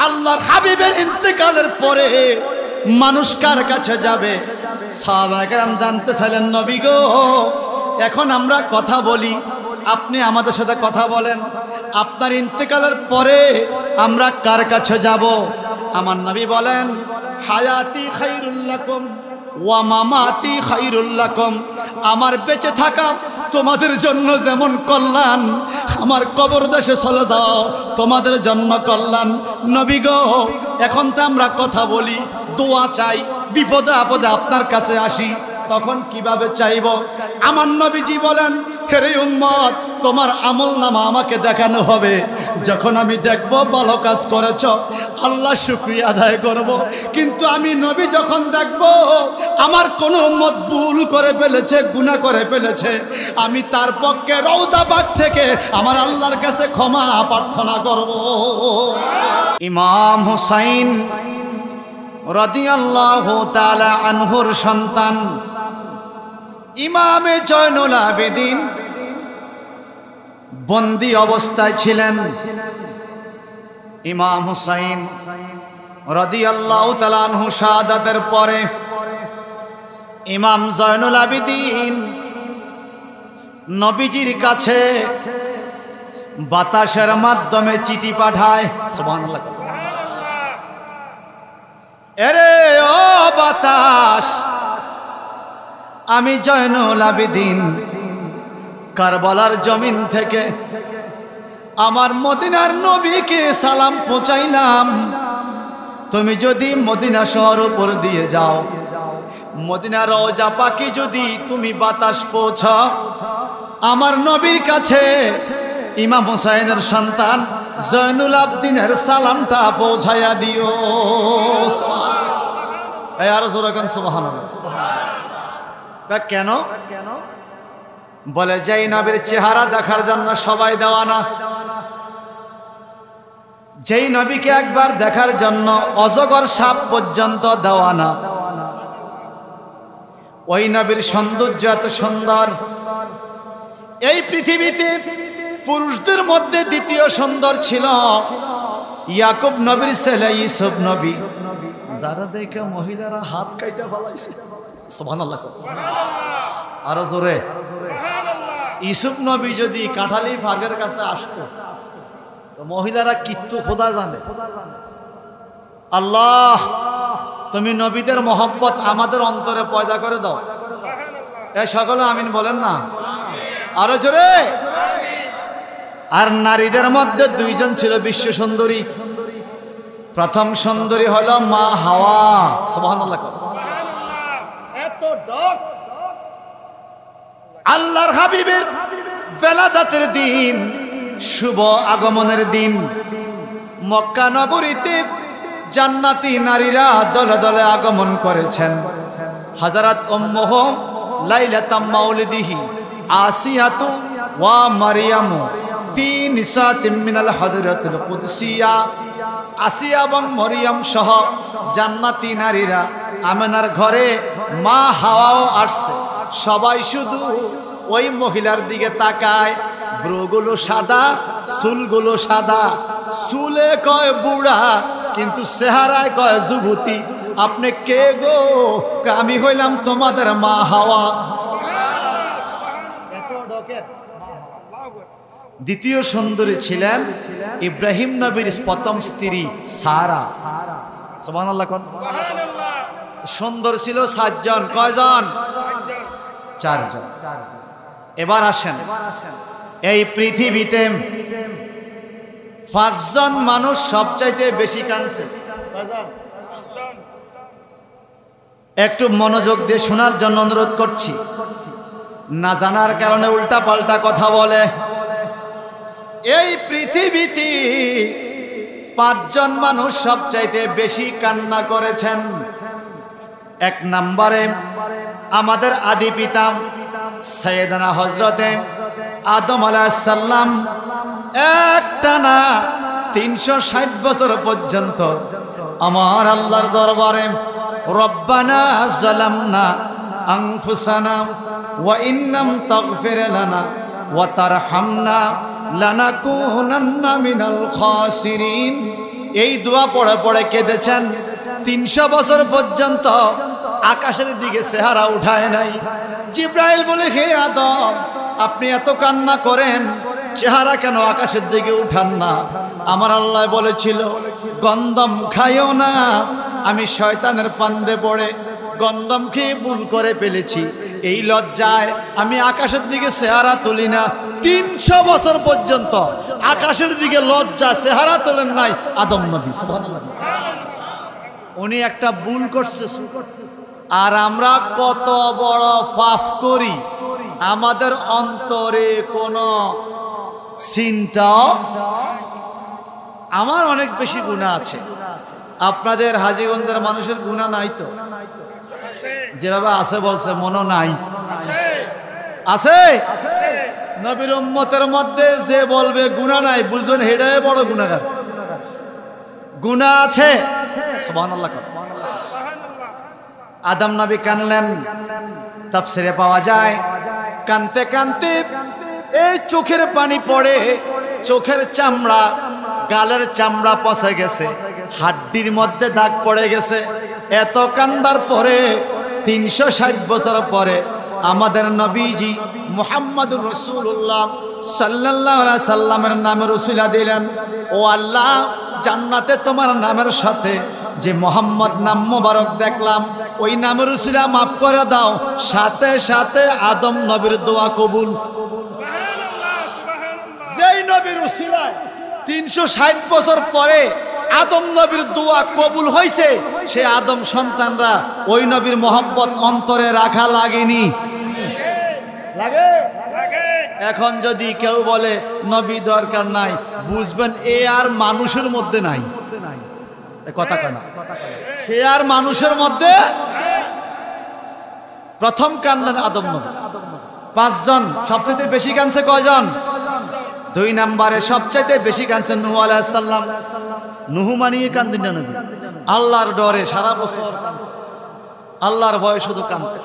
আল্লাহর হাবিবের ইন্তেকালের পরে মানুষ কার কাছে যাবে? সাহাবায়ে কেরাম জানতে চাইলেন, নবী গো, এখন আমরা কথা বলি, আপনি আমাদের সাথে কথা বলেন, আপনার ইন্তেকালের পরে আমরা কার কাছে যাব? আমার নবী বলেন, হায়াতি খায়রুল লাকুম ওয়া মামাতি খায়রুল লাকুম। আমার বেঁচে থাকা তোমাদের জন্য যেমন কল্যাণ, আমার কবর দেশে চলে যাও তোমাদের জন্য কল্যাণ। নবী গো, এখন তো আমরা কথা বলি, দোয়া চাই, বিপদে আপদে আপনার কাছে আসি, তখন কিভাবে চাইব? আমার নবীজি বলেন, হে উম্মত, তোমার আমলনামা আমাকে দেখানো হবে। যখন আমি দেখব ভালো কাজ করেছ, আল্লাহ শুকরিয়া আদায় করব। কিন্তু আমি নবী যখন দেখব আমার কোনো উম্মত ভুল করে ফেলেছে, গুনাহ করে ফেলেছে, আমি তার পক্ষে রওজা পাক থেকে আমার আল্লাহর কাছে ক্ষমা প্রার্থনা করব। ইমাম হুসাইন রাদিয়াল্লাহু তাআলা আনহুর সন্তান ইমামে জয়নুল আবেদিন বন্দী অবস্থায় ছিলেন। ইমাম হুসাইন রাদিয়াল্লাহু তাআলা আনহু শাহাদাতের পরে ইমাম জয়নুল আবেদিন নবীজির কাছে বাতাসের মাধ্যমে চিঠি পাঠায়। সুবহানাল্লাহ। এরে ও বাতাস, আমি জয়নুল আবেদিন কারবালার জমিন থেকে আমার মদিনার নবীকে সালাম পৌঁছাইলাম। তুমি যদি মদিনা শহর উপর দিয়ে যাও, মদিনার রওজা পাকে যদি তুমি বাতাস পৌঁছাও, আমার নবীর কাছে ইমাম হুসাইনের সন্তান জয়নুল আবেদিনের সালামটা পৌঁছাইয়া দিও। আর জোরে কান সুবহানাল্লাহ। কেন? বলে, যেই নবীর চেহারা দেখার জন্য সবাই দেওয়ানা, যেই নবীকে একবার দেখার জন্য অজগর সাপ পর্যন্ত দেওয়ানা, ওই নবীর সৌন্দর্য এত সুন্দর। এই পৃথিবীতে পুরুষদের মধ্যে দ্বিতীয় সুন্দর ছিল ইয়াকুব নবীর ছেলে ইউসুফ নবী, যারা দেখে মহিলারা হাত কাইটা ফেলাইছে। সুবহানাল্লাহ। আরো জোরে। ইউসুফ নবী যদি কাঁঠালি ফাগের কাছে আসতো, তো মহিলারা কিত্তু খোদা জানে। আল্লাহ, তুমি নবীদের মহব্বত আমাদের অন্তরে পয়দা করে দাও। এ সকলে আমিন বলেন না? আরো জোরে। আর নারীদের মধ্যে দুইজন ছিল বিশ্ব সুন্দরী। প্রথম সুন্দরী হলো মা হাওয়া। সুবহানাল্লাহ। এত ডক আল্লাহর হাবিবের বেলাদাতের দিন, শুভ আগমনের দিন, মক্কা নগরীতে জান্নাতি নারীরা দলে দলে আগমন করেছেন। হযরত উম্মুহ লাইলাতাম মাউলিদিহি আসিয়াতু ওয়া মারইয়ামু ফি নিসাতিম মিনাল হযরাতুল কুদসিয়া। আসিয়া এবং মরিয়ম সহ জান্নাতি নারীরা আমেনার ঘরে মা হাওয়াও আসছে। সবাই শুধু ওই মহিলার দিকে তাকায়। ব্রুগুলো সাদা, চুলগুলো সাদা, চুলে কয় বুড়া, কিন্তু চেহারায় কয় যুবতী। আপনি কে গো? আমি হইলাম তোমাদের মা হাওয়া। দ্বিতীয় সুন্দরী ছিলেন ইব্রাহিম নবীর প্রথম স্ত্রী সারা। সুবহানাল্লাহ। সুন্দর ছিল 7 জন। কয়জন? 4 জন। এবার আসেন, এই পৃথিবীতে 5 জন মানুষ সবচাইতে বেশি কাঁদছে। একটু মনোযোগ দিয়ে শোনার জন্য অনুরোধ করছি। না জানার কারণে উল্টা পাল্টা কথা বলে। এই পৃথিবীতে 5 জন মানুষ সবচাইতে বেশি কান্না করেছেন। 1 নম্বরে আমাদের আদি পিতা সাইয়েদনা হযরতে আদম আলাইহিস সালাম একটানা 360 বছর পর্যন্ত আমার আল্লাহর দরবারে রব্বানা যালামনা আনফুসানা ওয়া ইল্লাম তাগফির লানা ওয়া তারহামনা লানাকুনান্না মিনাল খাসিরিন এই দোয়া পড়ে পড়ে কেঁদেছেন। 300 বছর পর্যন্ত আকাশের দিকে চেহারা উঠায় নাই। জিব্রাইল বলে, হে আদম, আপনি এত কান্না করেন, চেহারা কেন আকাশের দিকে উঠান না? আমার আল্লাহ বলেছিল, গন্ধম খাইও না। আমি শয়তানের ফান্দে পড়ে গন্ধম খেয়ে ভুল করে ফেলেছি। এই লজ্জায় আমি আকাশের দিকে চেহারা তুলি না। 300 বছর পর্যন্ত আকাশের দিকে লজ্জা চেহারা তোলেন নাই আদম নবী। সুবহানাল্লাহ। উনি একটা ভুল করছে, আর আমরা কত বড় পাপ করি, আমাদের অন্তরে কোনো চিন্তা। আমার অনেক বেশি গুনাহ আছে, আপনাদের হাজীগঞ্জের মানুষের গুনাহ নাই তো? যেভাবে আছে বলছে মনে নাই আছে। নবীর উম্মতের মধ্যে যে বলবে গুনাহ নাই, বুঝবেন হেডায় বড় গুনাহগার। গুনাহ আছে। সুবহানাল্লাহ। আদম নবী কানলেন, তাফসিরে পাওয়া যায় কানতে কানতে এই চোখের পানি পড়ে, চোখের চামড়া, গালের চামড়া পচে গেছে, হাড্ডির মধ্যে দাগ পড়ে গেছে। এত কান্দার পরে 360 বছর পরে আমাদের নবীজি মুহাম্মদুর রাসূলুল্লাহ সাল্লাল্লাহু আলাইহি সাল্লামের নামে রসিলা দিলেন, ও আল্লাহ, জান্নাতে তোমার নামের সাথে যে মোহাম্মদ নাম মোবারক দেখলাম, ওই নামের রসিলা মাফ করে দাও। সাথে সাথে আদম নবীর দোয়া কবুল। যেই নবীর রসিলায় 360 বছর পরে আদম নবীর দোয়া কবুল হয়েছে, সে আদম সন্তানরা ওই নবীর মোহাব্বত অন্তরে রাখা লাগেনি? লাগে। এখন যদি কেউ বলে নবী দরকার নাই, বুঝবেন এ আর মানুষের মধ্যে নাই। কথা কেনা, সে আর মানুষের মধ্যে। প্রথম কানলেন আদম নবী। 5 জন। সবচেয়ে বেশি কানছে কয়জন? 2 নম্বরে সবচাইতে বেশি কাঁদছেন নূহ আলাইহিস সালাম। নূহ মানিয়ে কান্দেন না নবী, আল্লাহর ডরে সারা বছর আল্লাহর ভয়ে শুধু কাঁদতেন।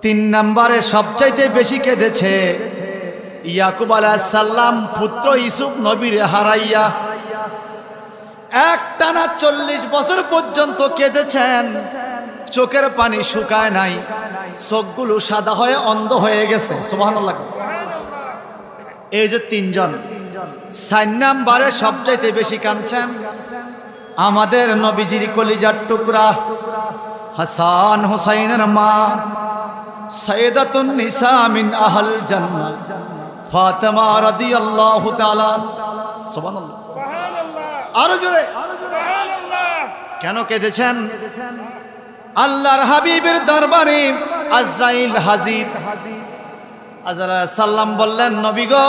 3 নম্বরে সবচাইতে বেশি কেঁদেছে ইয়াকুব আলাইহিস সালাম, পুত্র ইউসুফ নবীরে হারাইয়া। একটানা 40 বছর পর্যন্ত কেঁদেছেন, চোখের পানি শুকায় নাই, চোখগুলো সাদা হয়ে অন্ধ হয়ে গেছে। সুবহানাল্লাহ। এই যে 3 জন। 4 নম্বরে সবচাইতে বেশি কাঁদছেন আমাদের নবীজির কলিজার টুকরা হাসান হুসাইনের মা, সাইয়্যিদাতুন নিসা মিন আহল জান্নাহ ফাতেমা রাদিয়াল্লাহু তাআলা। সুবহানাল্লাহ। আরো জোরে সুবহানাল্লাহ। কেন কেঁদেছেন? আল্লাহর হাবিবের দরবারে আজরাইল হাজির। আজরাইল সালাম বললেন, নবী গো,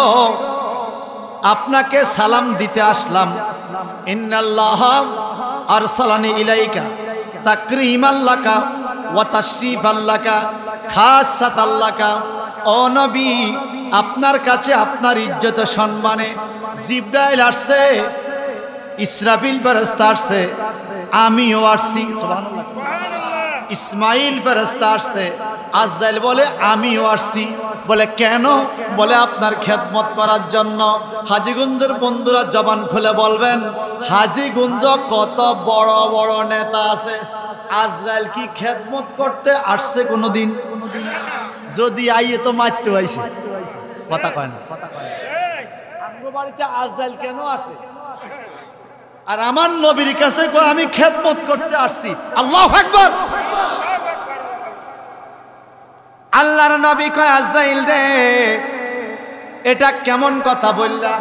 আপনাকে সালাম দিতে আসলাম। ইন্নাল্লাহ আরসালানি ইলাইকা তাকরীমান লাকা ওয়া তাশরীফান লাকা খাসাতান লাকা। ও নবী, আপনার কাছে আপনার ইজ্জত সম্মানে জিবরাইল আসছে, ইসরাফিল ফেরেশতা আসছে, আমিও আসছি। সুবহানাল্লাহ। ইসমাইল ফেরেশতা আসছে, আজরাইল বলে আমিও আসছি। বলে কেন? বলে আপনার খেদমত করার জন্য। হাজীগঞ্জের বন্ধুরা জবান খুলে বলবেন, হাজীগঞ্জ কত বড় বড় নেতা আছে, আজরাইল কি খেদমত করতে আসছে কোনোদিন? যদি আইয়ে তো মারতে আইছে। কথা কয় না। আমগো বাড়িতে আজরাইল কেন আসে? আর আমার নবীর কাছে কয় আমি খেদমত করতে আসছি। আল্লাহু আকবার। আল্লাহর নবী কয়, আজরাইল রে, এটা কেমন কথা বললা?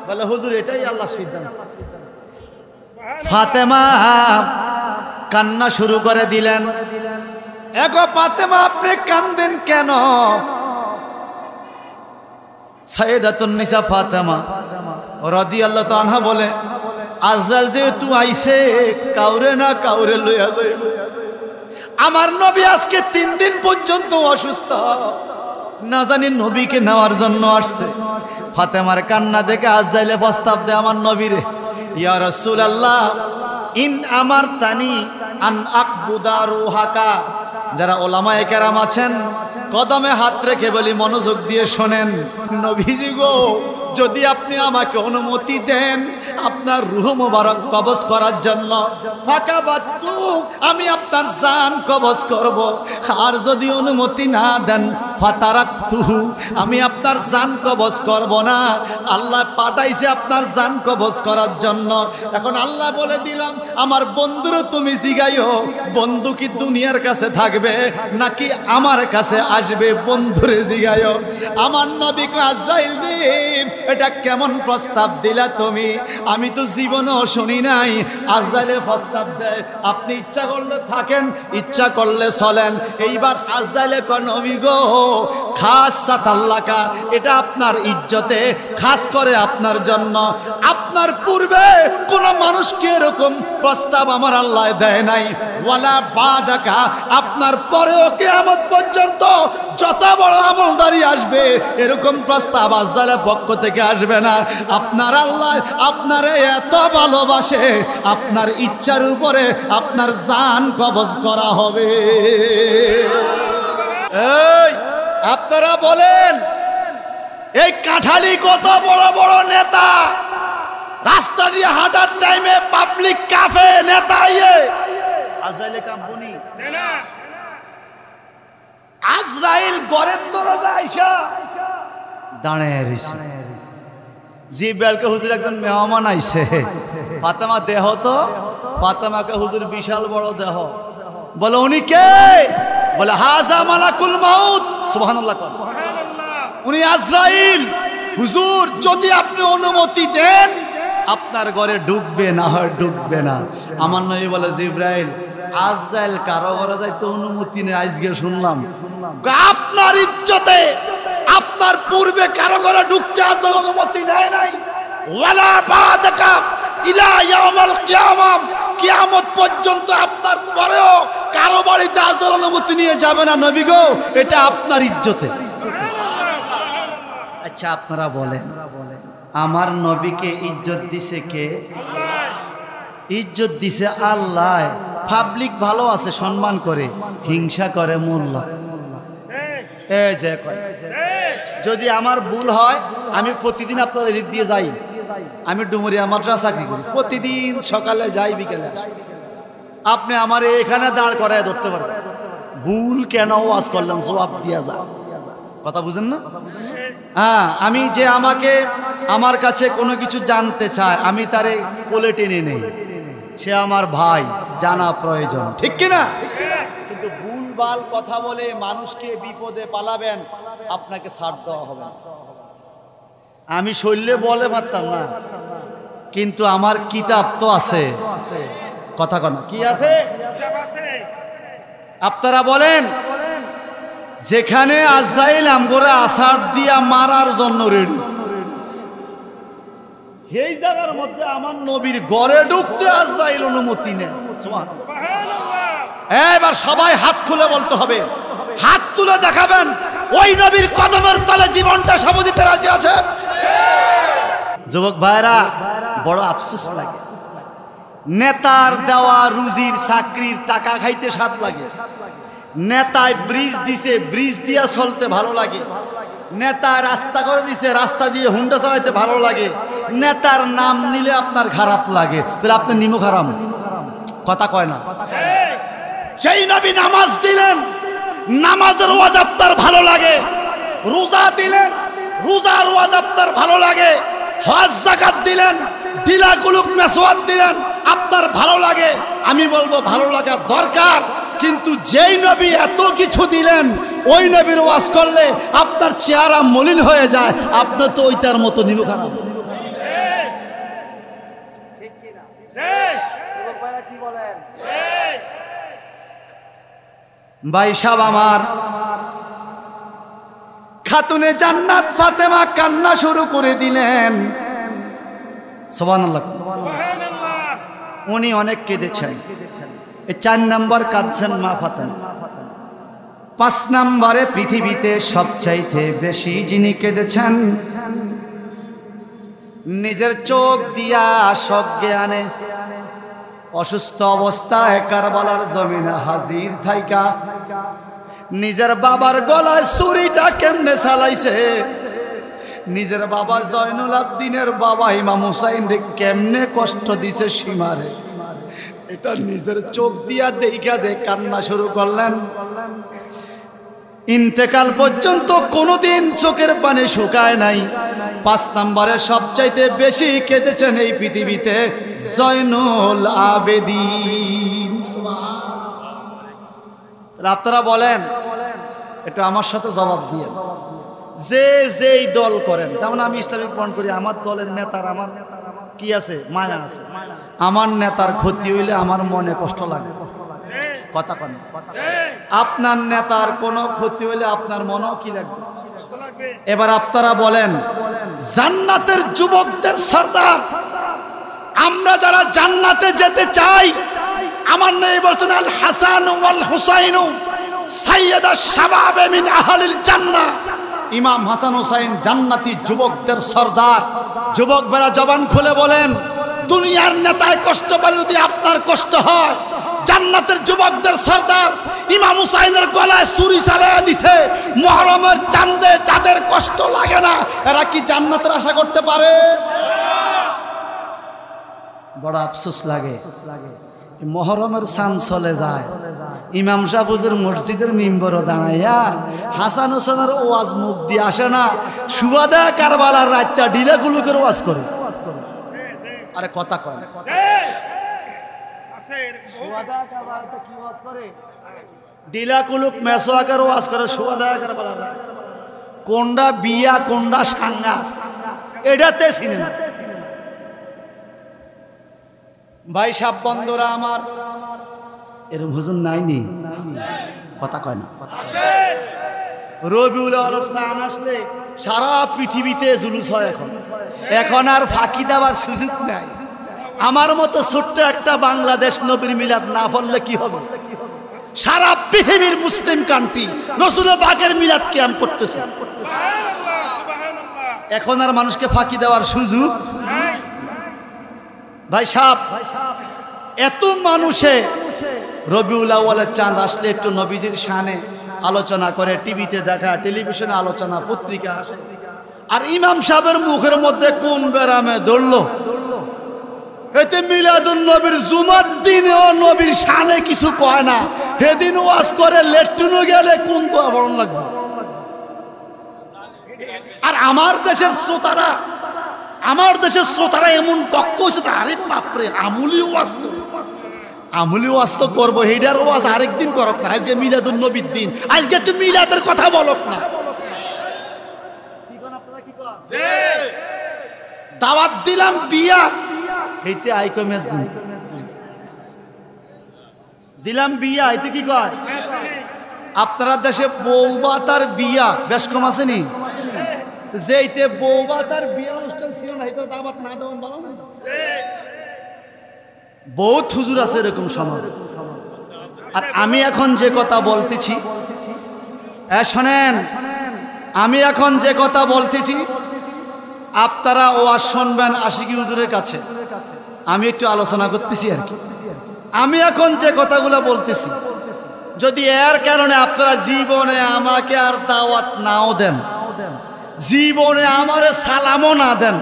বলে হুজুর, এটাই আল্লাহর সিদ্ধান্ত। ফাতেমা কান্না শুরু করে দিলেন। এগো ফাতেমা, আপনি কান্দেন কেন? সাইয়্যিদাতুন নিসা ফাতেমা রাদিয়াল্লাহু তাআলা আনহা বলে, আজরাইল যেহেতু আইছে, কাউরে না কাউরে লইয়া যাইব। আমার নবী আজকে 3 দিন পর্যন্ত অসুস্থ, না জানি নবীকে নেওয়ার জন্য আসছে। ফাতেমার কান্না দেখে আজরাইলে প্রস্তাব দেয় আমার নবীরে, ইয়া রাসূলুল্লাহ, ইন আমারতানি আন আকবুদা রুহাকা। যারা ওলামায়ে কেরাম আছেন, কদমে হাত রেখে বলি, মনোযোগ দিয়ে শোনেন। নবীজি গো, যদি আপনি আমাকে অনুমতি দেন, আপনার রূহ মোবারক কবজ করার জন্য। ফাকাবাতু, আমি আপনার জান কবজ করব। আর যদি অনুমতি না দেন ফাতারাকতুহু, আমি আপনার জান কবজ করব না। আল্লাহ পাঠাইছে আপনার জান কবজ করার জন্য। এখন আল্লাহ বলে দিলাম আমার বন্ধুরও তুমি জিগাইও, বন্ধু কি দুনিয়ার কাছে থাকবে নাকি আমার কাছে আসবে? বন্ধুরে জিগাইও। আমার নবীকে আজরাইল রে, এটা কেমন প্রস্তাব দিলা তুমি? আমি তো জীবনেও শুনি নাই। আজরাইলে প্রস্তাব দেয়, আপনি ইচ্ছা করলে থাকেন, ইচ্ছা করলে চলেন। এইবার আজরাইলে কয় নবী গো, খাস সাতাল্লাকা, এটা আপনার ইজ্জতে, খাস করে আপনার জন্য। আপনার পূর্বে কোন মানুষকে এরকম প্রস্তাব আমার আল্লাহ দেয় নাই। ওয়ালা বাদাকা, আপনার পরেও কিয়ামত পর্যন্ত যত বড় আমলদারি আসবে এরকম প্রস্তাব আজরাইলের পক্ষ থেকে আসবে না। আপনার আল্লাহ আপনারে এত ভালোবাসে, আপনার ইচ্ছার উপরে আপনার জান কবজ করা হবে। এই আপনারা বলেন, এই কাঁঠালি কত বড় বড় নেতা, রাস্তা দিয়ে হাঁটার টাইমে পাবলিক কাফে নেতা ইয়ে আজরাইলে কাঁপবনি। আজরাইল ঘরের দরজা আইসা দাঁড়ায় রইছে। জিব্রাইলকে হুজুর একজন মেহমান আইছে, ফাতেমা দেহ তো। ফাতেমাকে হুজুর বিশাল বড় দেহ। বলে উনি কে? বলে হাজা মালাকুল মাউত। সুবহানাল্লাহ। উনি আজরাইল। হুজুর যদি আপনি অনুমতি দেন আপনার ঘরে ঢুকবে, না হয় ঢুকবে না। আমার নবী বলে জিব্রাইল, আজরাইল কারো ঘরে যাইতে অনুমতি নেই, আজকে শুনলাম। আপনার ইজ্জতে আপনার পূর্বে কারো ঘরে ঢুকতে আজরাইল অনুমতি নেয় নাই। ওয়ালা বাদাকা ইলা ইয়াউমাল কিয়ামাম, কিয়ামত পর্যন্ত আপনার পরেও কারো বাড়িতে আজরাইল অনুমতি নিয়ে যাবে না নবী গো, এটা আপনার ইজ্জতে। আচ্ছা আপনারা বলেন, আমার নবীকে ইজ্জত দিছে কে? ইজ্জত দিছে আল্লাহ। পাবলিক ভালো আছে, সম্মান করে, হিংসা করে মোল্লা। এই যে যদি আমার ভুল হয়, আমি প্রতিদিন আপনার এদিক দিয়ে যাই। আমি ডুমুরিয়া মাদ্রাসা চাকরি করি, প্রতিদিন সকালে যাই, বিকেলে আসি। আপনি আমার এখানে দাঁড় করায় ধরতে পারবেন। ভুল কেন ওয়াজ করলেন, জবাব দিয়া যা। কথা বুঝেন না? হ্যাঁ, আমি যে আমাকে আমার কাছে কোনো কিছু জানতে চায়, আমি তারে কোলে টেনে নেই। সে আমার ভাই, জানা প্রয়োজন, ঠিক কিনা? কিন্তু ভুলভাল কথা বলে মানুষকে বিপদে পালাবেন, আপনাকে ছাড় দেওয়া হবে না। আমি শৈলে বলে পারতাম না, কিন্তু আমার কিতাব তো আছে। কথা কনা কি আছে? আপনারা বলেন, যেখানে আজরাইল আমগোরা আসার দিয়া মারার জন্য রেডি, সেই জায়গার মধ্যে আমার নবীর ঘরে ঢুকতে আজরাইল অনুমতি নেন। এবার সবাই হাত খুলে বলতে হবে, হাত তুলে দেখাবেন ওই নবীর কদমের তলে জীবনটা সব দিতে রাজি আছে। যুবক ভাইরা, বড় আফসোস লাগে, নেতার দেওয়া রুজির চাকরির টাকা খাইতে স্বাদ লাগে। নেতায় ব্রিজ দিছে, ব্রিজ দিয়া চলতে ভালো লাগে। নেতা রাস্তা করে দিছে, রাস্তা দিয়ে হুন্ডা চালাইতে ভালো লাগে। নেতার নাম নিলে আপনার খারাপ লাগে, তাহলে আপনার নিমক হারাম। কথা কয় না? সেই নবী নামাজ দিলেন, নামাজের ওয়াজ আপনার ভালো লাগে। রোজা দিলেন, রোজার ওয়াজ আপনার ভালো লাগে। হজ যাকাত দিলেন, ডিলা কুলুক মেসওয়াত দিলেন, আপনার ভালো লাগে। আমি বলবো ভালো লাগা দরকার, কিন্তু যেই নবী এত কিছু দিলেন, ওই নবীর ওয়াজ করলে আপনার চেহারা মলিন হয়ে যায়, আপনার তো ওইটার মতো নিমক হারাম। ভাই সাহেব আমার, খাতুনে জান্নাত ফাতেমা কান্না শুরু করে দিলেন। সুবহানাল্লাহ। উনি অনেক কেঁদেছেন। 4 নম্বর কাঁদছেন মা ফাতেমা। 5 নম্বরে পৃথিবীতে সবচাইতে বেশি যিনি কেঁদেছেন, নিজের চোখ দিয়া সজ্ঞানে অসুস্থ অবস্থায় কারবালার জমিনে হাজির থাইকা নিজের বাবার গলায় ছুরিটা কেমনে চালাইছে, নিজের বাবা জয়নুল আবদিনের বাবা ইমাম হুসাইন রে কেমনে কষ্ট দিছে সীমারে, এটা নিজের চোখ দিয়া দেখা যে কান্না শুরু করলেন। ইন্তেকাল পর্যন্ত কোনোদিন চোখের পানি শুকায় নাই। 5 নম্বরে সবচাইতে বেশি কেঁদেছেন এই পৃথিবীতে জয়নুল আবেদিন। আপনারা বলেন, একটু আমার সাথে জবাব দিয়ে, যে যেই দল করেন, যেমন আমি ইসলামিক বন্ড করি, আমার দলের নেতার আমার কি আছে, মায়া আছে। আমার নেতার ক্ষতি হইলে আমার মনে কষ্ট লাগে, কথা কন। আপনার নেতার কোনো ক্ষতি হইলে আপনার মনেও কি লাগবে? এবার আপনারা বলেন, জান্নাতের যুবকদের সর্দার আমরা যারা জান্নাতে যেতে চাই, আমার নেই বলছেন আল হাসান ওয়াল হুসাইন সাইয়্যিদা শাবাবে মিন আহলিল জান্নাহ, ইমাম হাসান হুসাইন জান্নাতি যুবকদের সর্দার। যুবক বেরা জবান খুলে বলেন, দুনিয়ার নেতায় কষ্ট পেলে যদি আপনার কষ্ট হয়, জান্নাতের যুবকদের সর্দার ইমাম হুসাইনের গলায় ছুরি চালিয়ে দিছে, মুহররমের চাঁদে যাদের কষ্ট লাগে না, এরা কি জান্নাতের আশা করতে পারে? বড় আফসোস লাগে, মুহররমের চাঁদ চলে যায়, ইমাম সাহেব হুজুর মসজিদের মিম্বরও দাঁড়াইয়া হাসান হোসেনের ওয়াজ মুখ দিয়ে আসে না, সুবাদা কারবালার রাতটা ঢিলে গুলুকের ওয়াজ করে। আরে কথা কয়, ডিলা কুলুক মেসোয়াকার ওয়াজ করে, সুবাদা কারবালার রাত কোনটা বিয়া কোনটা সাঙ্গা এটাতে চিনে না। ভাই সাব বন্ধুরা আমার, এরকম হুজুর নাইনি, কথা কয় না। রবিউল আউয়াল চাঁদ আসলে সারা পৃথিবীতে জুলুস হয়। এখন আর ফাঁকি দেওয়ার সুযোগ নাই। আমার মতো ছোট্ট একটা বাংলাদেশ নবীর মিলাদ না পড়লে কি হবে? সারা পৃথিবীর মুসলিম কান্ট্রি রাসূল পাকের মিলাদ কিয়াম করতেছে। এখন আর মানুষকে ফাঁকি দেওয়ার সুযোগ নাই। ভাই সাহেব, এত মানুষে রবিউল আউয়ালের চাঁদ আসলে একটু নবীজির শানে আলোচনা করে, টিভিতে দেখা, টেলিভিশনে আলোচনা, পত্রিকা আসে। আর ইমাম সাহেবের মুখের মধ্যে কোন বেরামে ধরলো, এতে মিলাদুন নবীর জুমার দিনেও নবীর শানে কিছু কয় না, সেদিন ওয়াজ করে লেট্টুনো গেলে কোন তো আবরণ লাগবে। আর আমার দেশের শ্রোতারা এমন পক্ষ হয়েছে, আরে বাপরে, আমুলি ওয়াজ করবে, আমুলি ওয়াজ তো করবো, হেডার ওয়াজ আরেকদিন করক না, আজকে মিলাদুন নবীর দিন, আজকে একটু মিলাদের কথা বলক না। দাওয়াত দিলাম বিয়া, এইতে আইকো মেজুন দিলাম বিয়া, এতে কি কয়? আপনারা দেশে বউবাতার বিয়া বেশ কম আছে নি? যেইতে বউবাতার বিয়ের অনুষ্ঠান ছিল না, এটা দাওয়াত না দেওয়ান ভালো না? বহুত হুজুর আছে এরকম সমাজে। আর আমি এখন যে কথা বলতেছি, শোনেন, আমি এখন যে কথা বলতেছি আপনারা ওয়াজ শুনবেন আশিকি হুজুরের কাছে, আমি একটু আলোচনা করতেছি আর কি। আমি এখন যে কথাগুলো বলতেছি, যদি এর কারণে আপনারা জীবনে আমাকে আর দাওয়াত নাও দেন, জীবনে আমারে সালামও না দেন,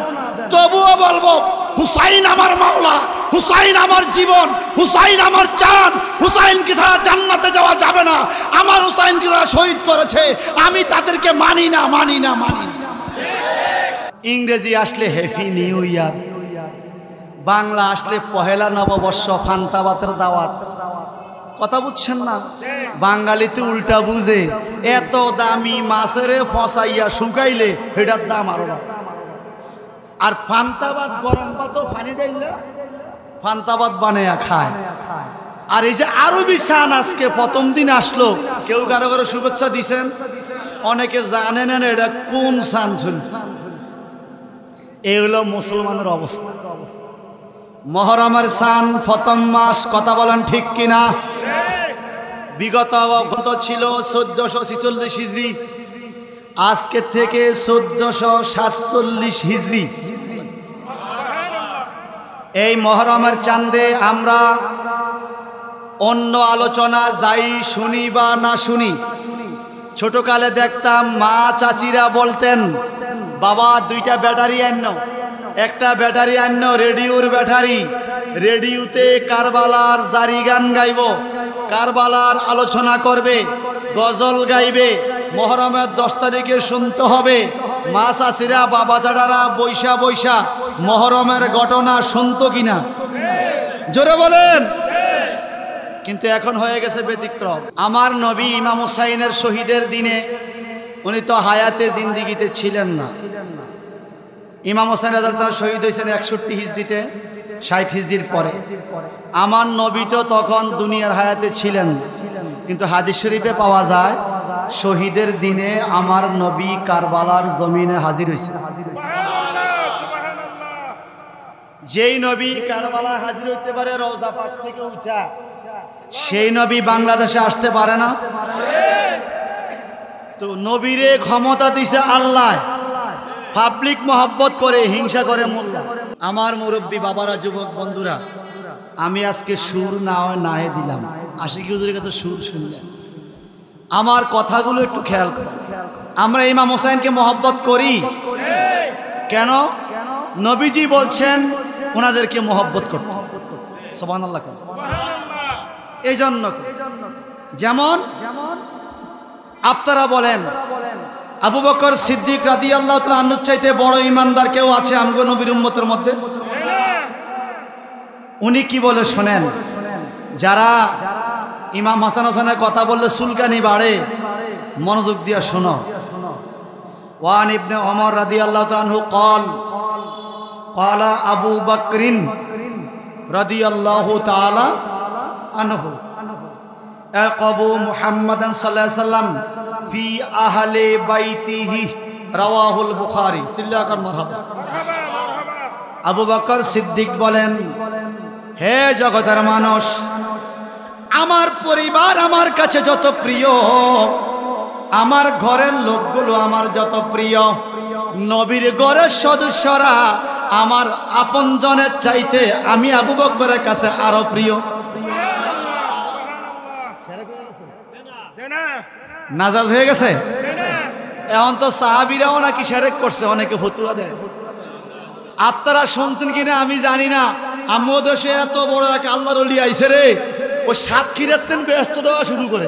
তবুও বলবো হুসাইন আমার মাওলা, হুসাইন আমার জীবন, হুসাইন আমার জান, হুসাইনকে ছাড়া জান্নাতে যাওয়া যাবে না। আমার হুসাইনকে যারা শহীদ করেছে আমি তাদেরকে মানি না। ইংরেজি আসলে হ্যাপি নিউ ইয়ার, বাংলা আসলে পহেলা নববর্ষ, ফান্তাবাতের দাওয়াত। কথা বুঝছেন না? বাঙালিতে উল্টা বুঝে, এত দামি মাছের ফসাইয়া শুকাইলে এটার দাম আরো বাড়ে। আর ফান্তাবাদ গরম পাতো ফানি ডাইলে ফান্তাবাদ বানাইয়া খায়। আর এই যে আরবি চান আজকে প্রথম দিন আসলো, কেউ কারো কারো শুভেচ্ছা দিছেন, অনেকে জানে না এটা কোন চান চলতেছে। এই হলো মুসলমানের অবস্থা। মুহররমের চান প্রথম মাস, কথা বলেন ঠিক কিনা? বিগত ছিল 1446 হিজরি, আজকে থেকে 1447 হিজরি। এই মুহররমের চাঁদে আমরা অন্য আলোচনা যাই শুনি বা না শুনি, ছোটকালে দেখতাম মা চাচিরা বলতেন বাবা দুইটা ব্যাটারি আনল, একটা ব্যাটারি আনল রেডিওর ব্যাটারি, রেডিওতে কারবালার জারি গান গাইব, কারবালার আলোচনা করবে, গজল গাইবে, মহরমের 10 তারিখে শুনতে হবে, মা চাষিরা বাবা চাডারা বৈশা বৈশা মহরমের ঘটনা শুনতো কিনা, জোরে বলেন। কিন্তু এখন হয়ে গেছে ব্যতিক্রম। আমার নবী ইমাম হুসাইনের শহীদের দিনে উনি তো হায়াতে জিন্দিগিতে ছিলেন না। ইমাম হোসেন রাদিয়াল্লাহু তাআলা শহীদ হয়েছেন 61 হিজরিতে, 60 হিজরির পরে। আমার নবী তো তখন দুনিয়ার হায়াতে ছিলেন না, কিন্তু হাদিস শরীফে পাওয়া যায় শহীদের দিনে আমার নবী কারবালার জমিনে হাজির হয়েছে। যেই নবী কারবালায় হাজির হইতে পারে রওজা পাক থেকে উঠা, সেই নবী বাংলাদেশে আসতে পারে না। তো নবীরে ক্ষমতা দিছে আল্লাহ, পাবলিক মহব্বত করে হিংসা করে মোল্লা। আমার মুরব্বী বাবারা, যুবক বন্ধুরা, আমি আজকে সুর না দিলাম, আশিকি হুজুরের কাছে সুর শুনলেন। আমার কথাগুলো একটু খেয়াল করেন। আমরা ইমাম হোসেনকে মহব্বত করি কেন? নবীজি বলছেন ওনাদেরকে মহব্বত করতে, সুবহানাল্লাহ। এই জন্য যেমন আপনারা বলেন আবু বকর সিদ্দিক রাদিয়াল্লাহু তাআলা আনহু চাইতে বড় ইমানদার কেউ আছে আমগো নবীর উম্মতের মধ্যে? উনি কি বলে শোনেন, যারা ইমাম হাসান হোসেনের কথা বললে চুলকানি বাড়ে, মনোযোগ দিয়ে শোনো। ওয়ান ইবনে ওমর রাদিয়াল্লাহু তাআলা আনহু ক্বালা আবু বকরিন রাদিয়াল্লাহু তাআলা আনহু আকাবু মুহাম্মাদান সাল্লাল্লাহু আলাইহি সাল্লাম ফি আহলে বাইতিহি, রাওয়াহুল বুখারী। সিল্লাকার মারহাবা। আবু বকর সিদ্দিক বলেন, হে জগতের মানুষ, আমার পরিবার আমার কাছে যত প্রিয়, আমার ঘরের লোকগুলো আমার যত প্রিয়, নবীর ঘরের সদস্যরা আমার আপনজনের চাইতে আমি আবু বকরের কাছে আরো প্রিয়। নাজাজ হয়ে গেছে। এখন তো সাহাবীরাও নাকি শিরক করছে, অনেকে ফতোয়া দেয়। আপনারা শুনছেন কিনা আমি জানি না, আমার দেশে এত বড় এক আল্লাহর ওলি আইছে রে, ও সাতক্ষীরাতেন ব্যস্ত দেওয়া শুরু করে।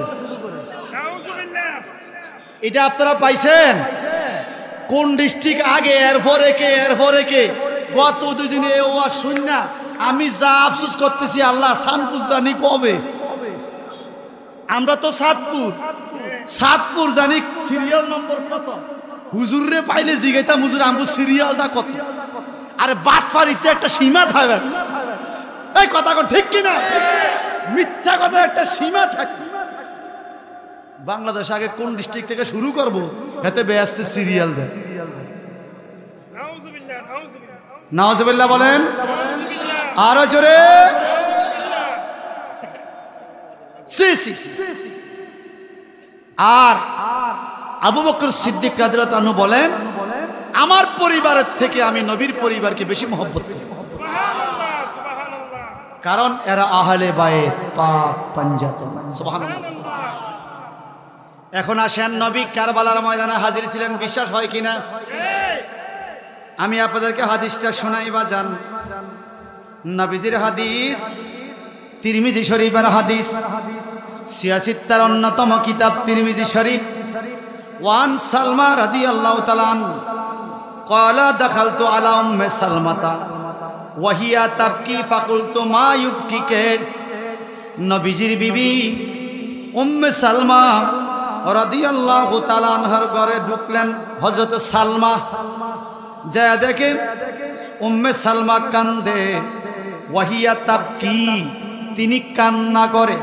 এটা আপনারা পাইছেন? কোন ডিস্ট্রিক্ট আগে, এরপরে কে গত 2 দিনে ও আর শুন না। আমি যা আফসোস করতেছি, আল্লাহ সানপুর জানি কবে। আমরা তো সাতপুর জানি সিরিয়াল নম্বর কত, হুজুর রে পাইলে জিগাইতাম হুজুর আমগো সিরিয়ালটা কত। আরে বাটফারিতে একটা সীমা থাকে, এই কথা ঠিক কিনা? মিথ্যা কথা একটা সীমা থাকে। বাংলাদেশ আগে কোন ডিস্ট্রিক্ট থেকে শুরু করব, এতে ব্যস্ত সিরিয়াল দেয়। নাউজুবিল্লাহ বলেন, আরো জোরে। আর আবু বকর সিদ্দিক রাদিয়াল্লাহু আনহু বলেন, আমার পরিবারের থেকে আমি নবীর পরিবারকে বেশি মহব্বত করি, কারণ এরা আহলে বাইত, পাক পাঞ্জাতন। সুবহানাল্লাহ। এখন আসেন, নবী কারবালার ময়দানে হাজির ছিলেন, বিশ্বাস হয় কিনা? আমি আপনাদেরকে হাদিসটা শোনাই বা জান। নবীজির হাদিস, তিরমিজি শরীফের হাদিস, 86 অন্যতম কিতাব তিরমিজি শরীফ। ওয়ান সালমা রাদিয়াল্লাহু তাআলা আনহু ক্বালা দাখালতু আলা উম্মে সালমাতা ওয়া হিয়া তাবকি ফাকুলতু মা ইউবকিকে। নবীজির বিবি উম্মে সালমা রাদিয়াল্লাহু তাআলা আনহার ঘরে ঢুকলেন হযরত সালমা। যায় দেখেন উম্মে সালমা কান্দে, ওয়া হিয়া তাবকি, তিনি কান্না করে।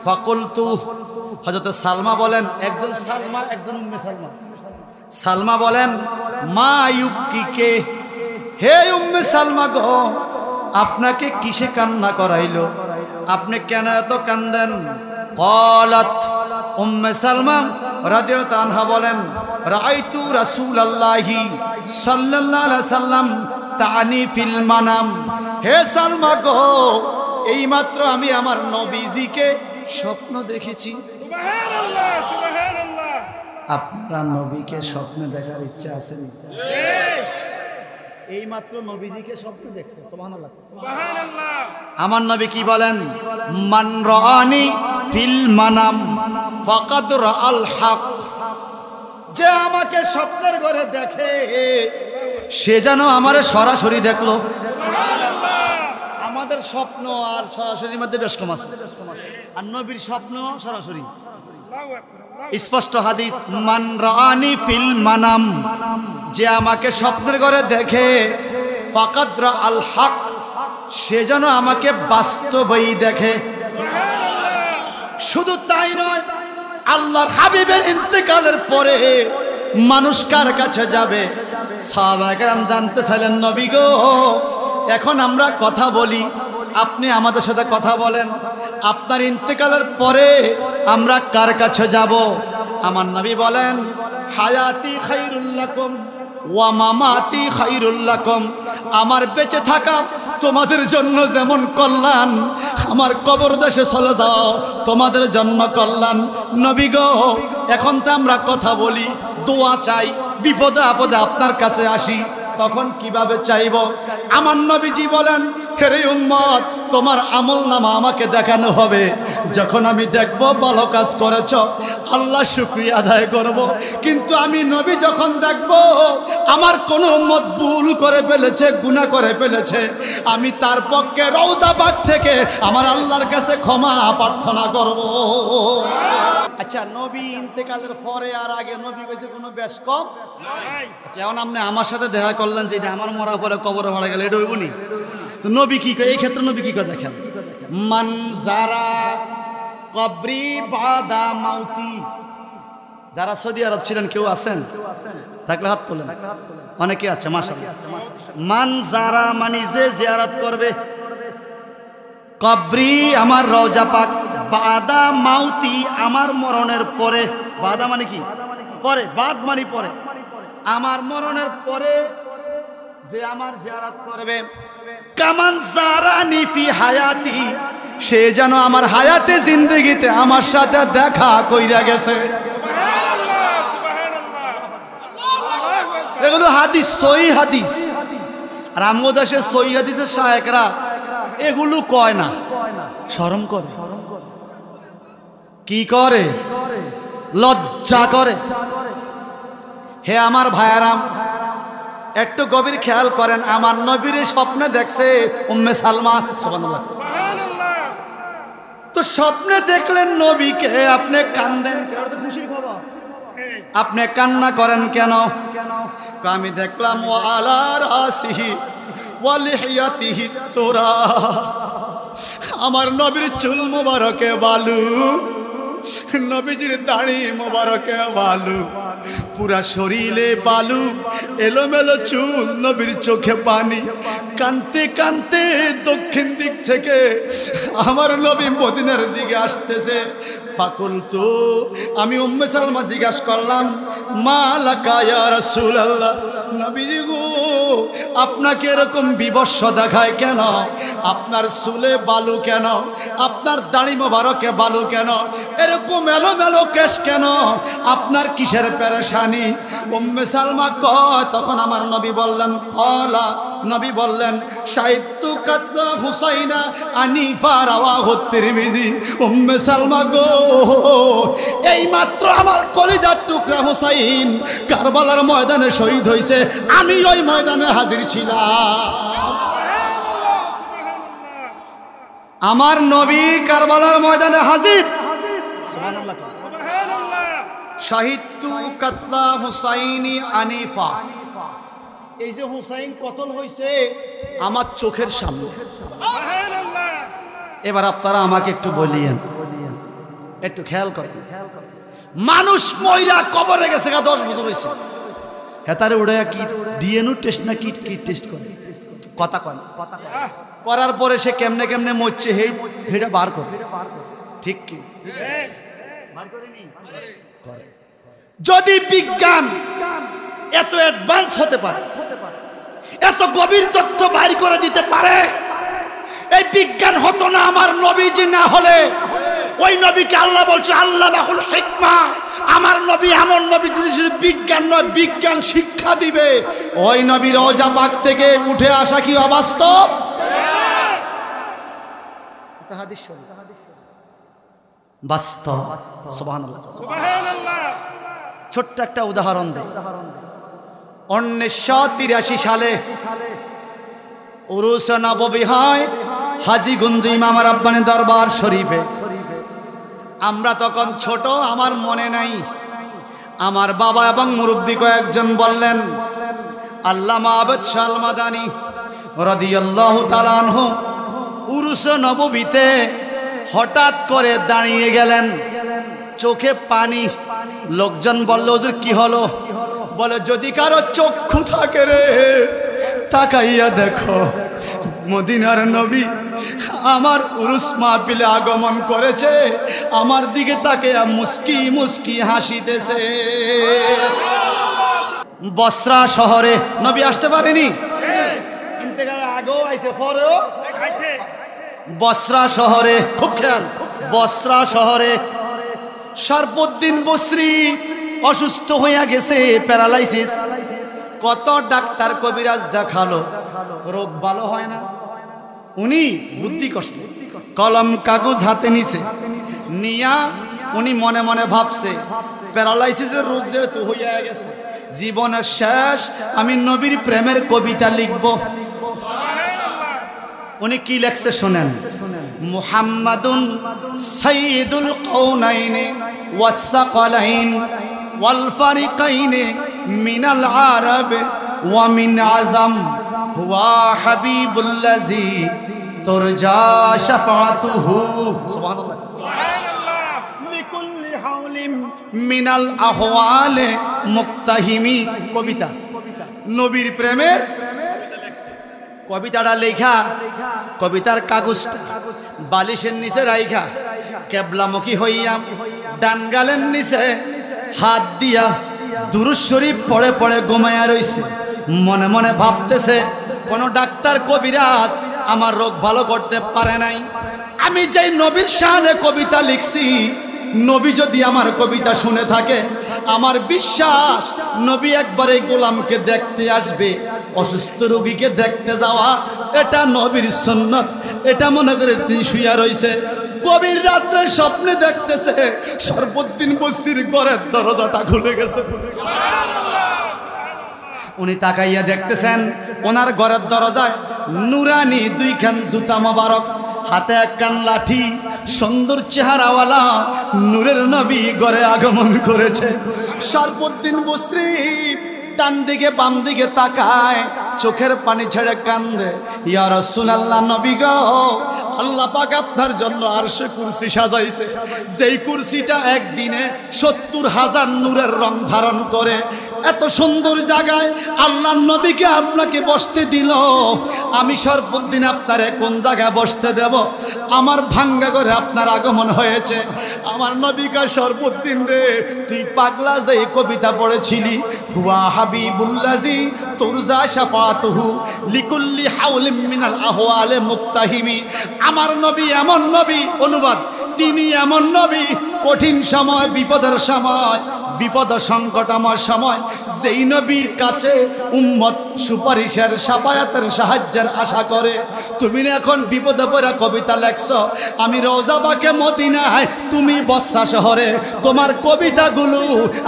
ফাকুলতু, হযরত সালমা বলেন, একজন সালমা একজন উম্মে সালমা। সালমা বলেন, মা ইউবকিকে, হে উম্মে সালমা গো, আপনাকে কিসে কান্না করাইলো? আপনি কেন এত কান্দেন? ক্বালাত, উম্মে সালমা রাদিয়াল্লাহু আনহা বলেন, রাআইতু রাসূলুল্লাহি সাল্লাল্লাহু আলাইহি সাল্লাম তানি ফিল মানাম। হে সালমা গো, এইমাত্র আমি আমার নবীজিকে স্বপ্ন দেখেছি। সুবহানাল্লাহ, সুবহানাল্লাহ। আপনারা নবীকে স্বপ্নে দেখার ইচ্ছা আছে? এই মাত্র নবীজিকে স্বপ্নে দেখছে। সুবহানাল্লাহ। আমার নবী কি বলেন? মান রাআনি ফিল মানাম ফাকাদ রাআল হক। যে আমাকে স্বপ্নের ঘরে দেখে সে যেন আমারে সরাসরি দেখলো। আমাদের স্বপ্ন আর সরাসরির মধ্যে বেশ কম আছে, আর নবীর স্বপ্ন সরাসরি। স্পষ্ট হাদিস, মান রাআনি ফিল মানাম, যে আমাকে স্বপ্নের ঘরে দেখে ফাকাদ রাআল হক, সে যেন আমাকে বাস্তবেই দেখে। শুধু তাই নয়, আল্লাহর হাবিবের ইন্তেকালের পরে মানুষ কার কাছে যাবে? সাহাবায়ে কেরাম জানতে চাইলেন, নবী গো, এখন আমরা কথা বলি, আপনি আমাদের সাথে কথা বলেন, আপনার ইন্তেকালের পরে আমরা কার কাছে যাব? আমার নবী বলেন, হায়াতি খায়রুল লাকুম ওয়া মামাতি খায়রুল লাকুম। আমার বেঁচে থাকা তোমাদের জন্য যেমন কল্যাণ, আমার কবর দেশে চলে যাও তোমাদের জন্য কল্যাণ। নবী গো, এখন তো আমরা কথা বলি, দোয়া চাই, বিপদে আপদে আপনার কাছে আসি, তখন কিভাবে চাইব? আমার নবীজি বলেন, হে উম্মত, তোমার আমলনামা আমাকে দেখানো হবে। যখন আমি দেখব ভালো কাজ করেছ, আল্লাহ শুকরিয়া আদায় করব। কিন্তু আমি নবী যখন দেখব আমার কোনো উম্মত ভুল করে ফেলেছে, গুনাহ করে ফেলেছে, আমি তার পক্ষে রওজা পাক থেকে আমার আল্লাহর কাছে ক্ষমা প্রার্থনা করব। আচ্ছা, নবী ইন্তেকালের পরে আর আগে নবী কইছে কোনো বেশ কম? আচ্ছা, এখন আপনি আমার সাথে দেখা করলেন যে এটা আমার মরার পরে কবরে ভাড়া গেলে এটা হইব নি? তো নবী কি কয়? এই ক্ষেত্রে নবী কি কয় দেখেন, মান যারা কবরি বাদা মাউতি। যারা সৌদি আরব ছিলেন কেউ আছেন? থাকলে হাত তোলেন। অনেকে আছে মাশাআল্লাহ। মান যারা মানে যে জিয়ারত করবে কবরি, আমার রওজা পাক, বাদা মাউতি, আমার মরণের পরে। বাদা মানে কি? পরে। বাদ মানে পরে। আমার মরণের পরে যে আমার জিয়ারত করবে, কামান জারানি ফি হায়াতি, সে যেন আমার হায়াতে জিন্দেগিতে আমার সাথে দেখা কইরা গেছে। এগুলো হাদিস, সহি হাদিস। আর আমাদের দেশে সহি হাদিসের শায়েখরা এগুলো কয় না, শরম করে। কি করে? লজ্জা করে। হে আমার ভাইয়ারাম, একটু গভীর খেয়াল করেন, আমার নবীর স্বপ্নে দেখছে উম্মে সালমা। সুবহানাল্লাহ। তো স্বপ্নে দেখলেন নবীকে, আপনি কান্দেন কেন? এটা তো খুশির খবর। আপনি কান্না করেন কেন? আমি দেখলাম ওয়া আলা রাসিহি ওয়া লিহিয়াতিহি তুরা, আমার নবীর চুল মোবারকে বালু, নবীজির দাড়ি মোবারকে বালু, পুরা শরীরে বালু, এলোমেলো চুল, নবীর চোখে পানি। কানতে কানতে দক্ষিণ দিক থেকে আমার নবী মদিনার দিকে আসতেছে। ফাকুলতু, আমি উম্মে সালমা জিজ্ঞাসা করলাম, মা লাকা ইয়া রাসূলুল্লাহ, নবীজি গো, আপনাকে এরকম বিবস্ব দেখায় কেন? আপনার চুলে বালু কেন? আপনার দাড়ি মোবারকে বালু কেন? এরকম এলোমেলো কেশ কেন? আপনার কিসের পেরেশানি? উম্মে সালমা কয়, তখন আমার নবী বললেন, কলা, নবী বললেন, শাহিদতু কাতলা হুসাইনা আনিফা রাওয়াহু তিরমিজি। উম্মে সালমা গো, এই মাত্র আমার কলিজার টুকরা হুসাইন কারবালার ময়দানে শহীদ হয়েছে, আমি ওই ময়দানে হাজির ছিলাম। আমার নবী কারবালার ময়দানে হাজির। সুবহানাল্লাহ। শাহিদতু কাতলা হুসাইনি আনিফা, এই যে হুসাইন কতল হয়েছে আমার চোখের সামনে। এবার আপনারা আমাকে একটু বলিয়েন, একটু খেয়াল করেন, মানুষ ময়রা কবরে গেছে 10 বছর হয়েছে, হেতারে উড়ে কি ডিএনএ টেস্ট না কি টেস্ট করে, কথা কয় করার পরে সে কেমনে কেমনে মরছে হেটা বার করে, ঠিক কি? যদি বিজ্ঞান এত অ্যাডভান্স হতে পারে, এত গভীর তথ্য বাইর করে দিতে পারে, এই বিজ্ঞান হতো না আমার নবীজি না হলে। ওই নবীকে আল্লাহ বলছে আল্লামাহুল হিকমা আমার নবী এমন নবী যদি শুধু বিজ্ঞান নয় বিজ্ঞান শিক্ষা দিবে, ওই নবী রওজা পাক থেকে উঠে আসা কি অবাস্তব? বাস্তব। সুবহানাল্লাহ। ছোট্ট একটা উদাহরণ দেই। 1983 সালে উরুস নববী হয় হাজীগঞ্জ ইমাম রাব্বানী দরবার শরীফে। আমরা তখন ছোট, আমার মনে নাই। আমার বাবা এবং মুরব্বী কয়েকজন বললেন, আল্লামা আবেদ শাহ আল মাদানী রাদিয়াল্লাহু তাআলা আনহু উরুস নববীতে হঠাৎ করে দাঁড়িয়ে গেলেন, চোখে পানি। লোকজন বলল, হুজুর কি হলো? বলে, যদি কারো চক্ষু থাকে রে, তাকাইয়া দেখো, মদিনার নবী আমার উরুস মাহফিলে আগমন করেছে, আমার দিকে তাকিয়া মুস্কি মুস্কি হাসিতেছে। বসরা শহরে নবী আসতে পারেনি, ইন্তেকালের আগেও আইছে, পরেও আইছে। বসরা শহরে, খুব খেয়াল, বসরা শহরে শরফুদ্দিন বসরি অসুস্থ হইয়া গেছে, প্যারালাইসিস। কত ডাক্তার কবিরাজ দেখালো, রোগ ভালো হয় না। উনি বুদ্ধি করছে, কলম কাগজ হাতে নিছে, নিয়া উনি মনে মনে ভাবছে, প্যারালাইসিসের রোগ যেহেতু হইয়া গেছে, জীবনের শেষ আমি নবীর প্রেমের কবিতা লিখব। উনি কি লেখছে শোনেন, মুহাম্মাদুন সাইয়্যিদুল কাউনাইনি ওয়াস সাকালাইন ওয়াল ফারিকাইনি মিনাল আরব ওয়া মিন আযম হুয়া হাবিবুল্লাযী তুরজা শাফাআতুহু। সুবহানাল্লাহ। লিকুল্লি হাওলিম মিনাল আহওয়ালে মুক্তাহিমি। কবিতা, নবীর প্রেমের কবিতাটা লেখা, কবিতার কাগজটা বালিশের নিচে রাইখা কেবলামুখী হইয়া ডান গালের নিচে হাত দিয়া দুরূদ শরীফ পড়ে পড়ে ঘুমায়া রইছে। মনে মনে ভাবতেছে, কোন ডাক্তার কবিরাজ আমার রোগ ভালো করতে পারে নাই। আমি যেই নবীর শানে কবিতা লিখছি, নবী যদি আমার কবিতা শুনে থাকে, আমার বিশ্বাস নবী একবার এই গোলামকে দেখতে আসবে। অসুস্থ রোগীকে দেখতে যাওয়া এটা নবীর সুন্নাত। এটা মনে করে তিনি শুইয়া রইছে, গভীর রাত্রে স্বপ্নে দেখতেছে শরফুদ্দিন বসরির ঘরের দরজাটা খুলে গেছে। উনি তাকাইয়া দেখতেছেন, ওনার ঘরের দরজায় নুরানি দুইখান জুতা মোবারক, হাতে একখান লাঠি, সুন্দর চেহারাওয়ালা নূরের নবী ঘরে আগমন করেছে। শরফুদ্দিন বসরি ডান দিকে বাম দিকে তাকায়, চোখের পানি ছেড়ে কান্দে, ইয়া রাসূলুল্লাহ, নবী গো, আল্লাহ পাক আপনার জন্য আরশে কুরসি সাজাইছে, যেই কুরসিটা একদিনে 70,000 নূরের রং ধারণ করে। এত সুন্দর জায়গায় আল্লাহর নবীকে আপনাকে বসতে দিল, আমি শরফুদ্দিন আপনারে কোন জায়গায় বসতে দেব? আমার ভাঙ্গা করে আপনার আগমন হয়েছে। আমার নবীকা, শরফুদ্দিন রে, তুই পাগলা যে কবিতা পড়েছিলি, হুয়া হাবিবুল্লাযী তুরজা শাফাআতুহু লিকুল্লি হাওলিম মিনাল আহওয়ালে মুক্তাহিমি। আমার নবী এমন নবী, অনুবাদ, তিনি এমন নবী, কঠিন সময়, বিপদের সময়, বিপদ সংকটময় সময় যেই নবীর কাছে উম্মত সুপারিশের, সাফায়াতের, সাহায্যের আশা করে। তুমি এখন বিপদে পড়া কবিতা লেখছ, আমি রওজা পাকে মদিনায়, তুমি বসরা শহরে, তোমার কবিতাগুলো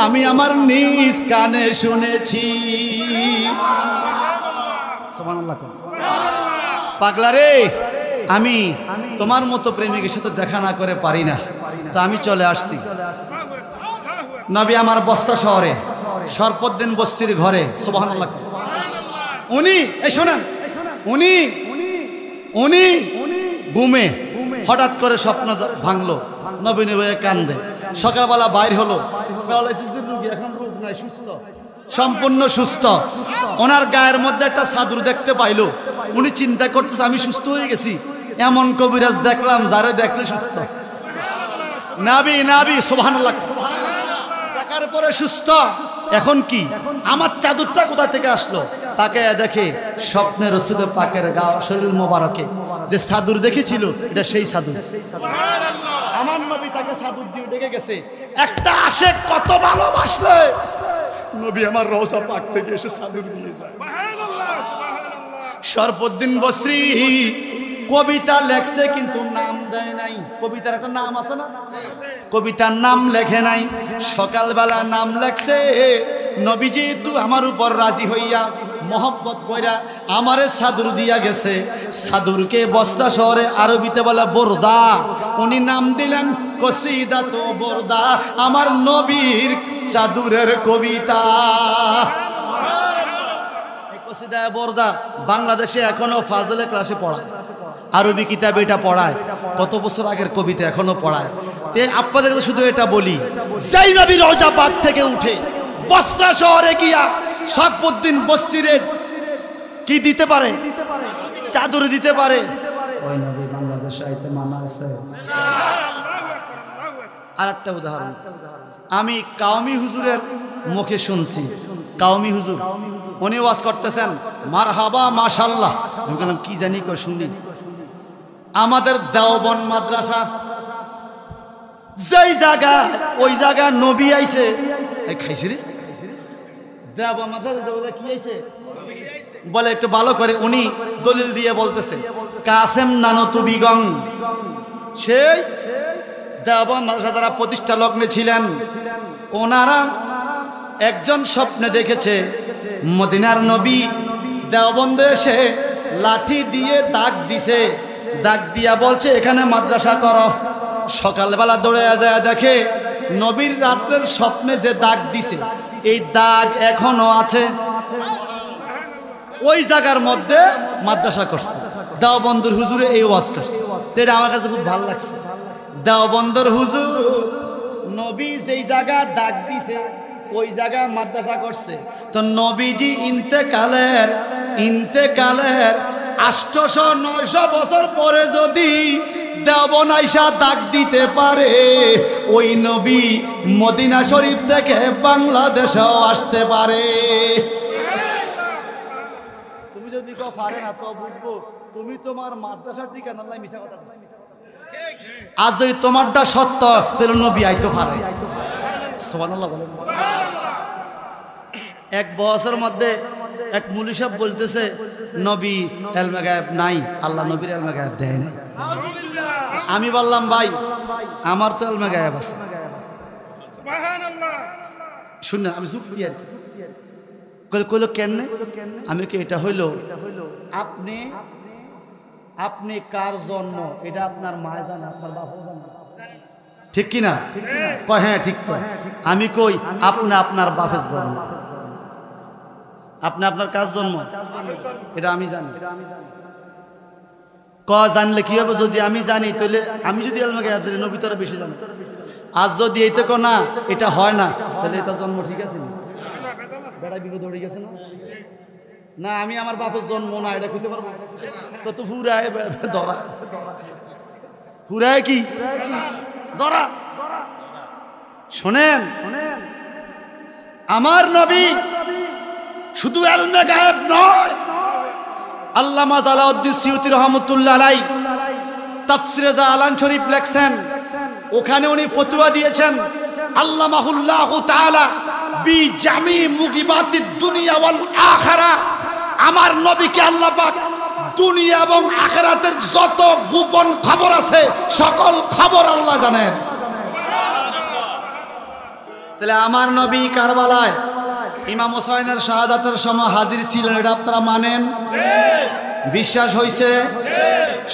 আমি আমার নিজ কানে শুনেছি। সুবহানাল্লাহ। পাগলা রে, আমি তোমার মতো প্রেমিকের সাথে দেখা না করে পারি না, তো আমি চলে আসছি। নবী আমার বসরা শহরে শরফুদ্দিন বসরির ঘরে। সুবহানাল্লাহ। উনি শোনেন, উনি ঘুমে হঠাৎ করে স্বপ্ন ভাঙলো, নবী নবী কান্দে। সকালবেলা বাইর হলো, প্যারালাইসিসের রোগী, এখন রোগ নাই, সুস্থ, সম্পূর্ণ সুস্থ। ওনার গায়ের মধ্যে একটা চাদর দেখতে পাইলো। উনি চিন্তা করতেছে, আমি সুস্থ হয়ে গেছি। এমন কবিরাজ দেখলাম যারে দেখলে সুস্থ। নাবি নাবি, সুবহানাল্লাহ। দেখার পরে সুস্থ। এখন কি, আমার চাদরটা কোথা থেকে আসলো? তাকে দেখে স্বপ্নে রাসূল পাকের গা, শরীর মোবারকে যে চাদর দেখেছিল, এটা সেই চাদর। আমার নবী তাকে চাদর দিয়ে ডেকে গেছে। একটা আশেক কত ভালোবাসলে নবী আমার রওজা পাক থেকে এসে চাদর দিয়ে যায়। শরফুদ্দিন বসরি কবিতা লেখছে কিন্তু নাম দেয় নাই। কবিতার একটা নাম আছে না? কবিতার নাম লেখে নাই। সকালবেলা নাম লেখছে, নবীজি তু আমার উপর রাজি হইয়া মহব্বত কইরা আমারে সাদুর দিয়া গেছে। সাদুরকে বস্তা শহরে আরবিতে বলে বোরদা, উনি নাম দিলেন কসিদা তো বোরদা, আমার নবীর চাদুরের কবিতা। কসিদা বোরদা বাংলাদেশে এখনো ফাজলে ক্লাসে পড়ায়, আরবি কিতাবে এটা পড়ায়, কত বছর আগের কবিতা এখনো পড়ায়। তে আপনাদের শুধু এটা বলি, যেই নবী রওজা পাক থেকে উঠে বস্রা শহরে গিয়া শরফুদ্দিন বস্তিরে কি দিতে পারে? চাদর দিতে পারে। ওই নবী বাংলাদেশে আইতে মানা আছে। আর একটা উদাহরণ আমি কাউমি হুজুরের মুখে শুনছি। কাউমি হুজুর উনি ওয়াজ করতেছেন, মারহাবা মাশাআল্লাহ। আমি বললাম কি জানি কো শুনি। আমাদের দেওবন্দ মাদ্রাসা যেই জায়গা, ওই জায়গা নবী আইছে। এই খাইছে রে দেওবন্দ মাদ্রাসা কি আইছে বলে একটু ভালো করে উনি দলিল দিয়ে বলতেছে, কাসেম নানতু বিগং, সেই দেওবন্দ মাদ্রাসা যারা প্রতিষ্ঠা লগ্নে ছিলেন, ওনারা একজন স্বপ্নে দেখেছে মদিনার নবী দেওবন্দে এসে লাঠি দিয়ে দাগ দিছে। দাগ দিয়া বলছে এখানে মাদ্রাসা করো। সকালবেলা দৌড়ে যায় দেখে নবীর রাত্রের স্বপ্নে যে দাগ দিছে এই দাগ এখনো আছে। ওই জায়গার মধ্যে মাদ্রাসা করছে। দেওবন্দের হুজুরে এই ওয়াজ করছে। তো এটা আমার কাছে খুব ভালো লাগছে। দেওবন্দের হুজুর নবী যেই জায়গা দাগ দিছে ওই জায়গায় মাদ্রাসা করছে। তো নবীজি ইন্তেকালের 800-900 বছর পরে যদি দেওবন্দ আইসা দাগ দিতে পারে, ওই নবী মদিনা শরীফ থেকে বাংলাদেশেও আসতে পারে। তুমি যদি কেউ পারে না তো বুঝবো তুমি তোমার মাদ্রাসার ঠিকানা নাই মিছা কথা। আজ যদি তোমারটা সত্য তাহলে নবী আইতো পারে। সুবহানাল্লাহ বলেন। এক বছরের মধ্যে এক মুলি সাহেব বলতেছে নবী এলমে গায়েব নাই, আল্লাহ নবীর এলমে গায়েব দেয় নাই। আমি বললাম ভাই আমার তো এলমে গায়েব আছে। শুনে আমি যুক্তি আর কি কইলো কেন? আমি কি এটা হইল আপনি কার জন্ম এটা আপনার মা জানে, আপনার বাপও জানে, ঠিক কিনা? কয় হ্যাঁ ঠিক। তো আমি কই আপনি আপনার বাপের জন্ম, আপনি আপনার কার জন্ম এটা আমি জানি। জানলে কি হবে? যদি আমি জানি তাহলে আমি যদি আলমাকে জানি নবী তোরা বেশি জানি। আজ যদি এইতে না এটা হয় না তাহলে এটা জন্ম ঠিক আছে না? বেড়া বিপদ হয়ে গেছে না? না আমি আমার বাপের জন্ম না এটা কইতে পারবো? তো ফুরায় ধরা, ফুরায় কি ধরা। শোনেন আমার নবী শুধু ইলমে গায়েব নয়। আল্লামা জালাউদ্দিন সিয়ুতি রহমাতুল্লাহ আলাইহি তাফসিরে জালান শরীফ লেখছেন, ওখানে উনি ফতোয়া দিয়েছেন আল্লামাহুল্লাহু তাআলা বি জামি মুগিবাতিদ দুনিয়া ওয়াল আখিরা। আমার নবীকে আল্লাহ পাক দুনিয়া এবং আখিরাতের যত গোপন খবর আছে সকল খবর আল্লাহ জানেন। তাহলে আমার নবী কারবালায় ইমাম হুসাইনের শাহাদাতের সময় হাজির ছিলেন, এটা আপনারা মানেন? বিশ্বাস হইছে?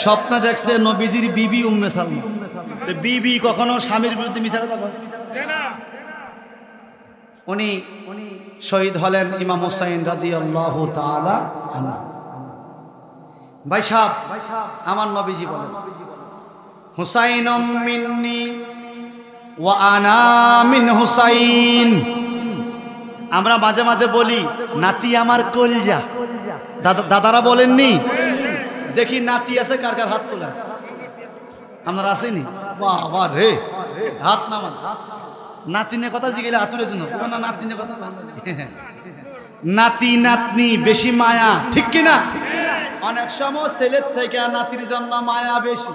স্বপ্নে দেখছে নবীজির বিবি উম্মে সালমা। তো বিবি কখনো স্বামীর বিরুদ্ধে মিছা কথা বলে না। উনি শহীদ হলেন ইমাম হুসাইন রাদিয়াল্লাহু তাআলা আনহু। ভাই সাহেব আমার নবীজি বলেন হুসাইনুম মিন্নি ওয়া আনা মিন হুসাইন। আমরা মাঝে মাঝে বলি নাতি আমার কলজা, দাদারা বলেননি? দেখি নাতি আছে কার কার হাত তোলেন। আপনার আসেনি? বাবা রে হাত নামান। নাতিনের কথা জিগেলে হাতুরে জন্য না, নাতিনের কথা নাতি নাতনি বেশি মায়া, ঠিক কিনা? অনেক সময় ছেলের থেকে নাতির জন্য মায়া বেশি।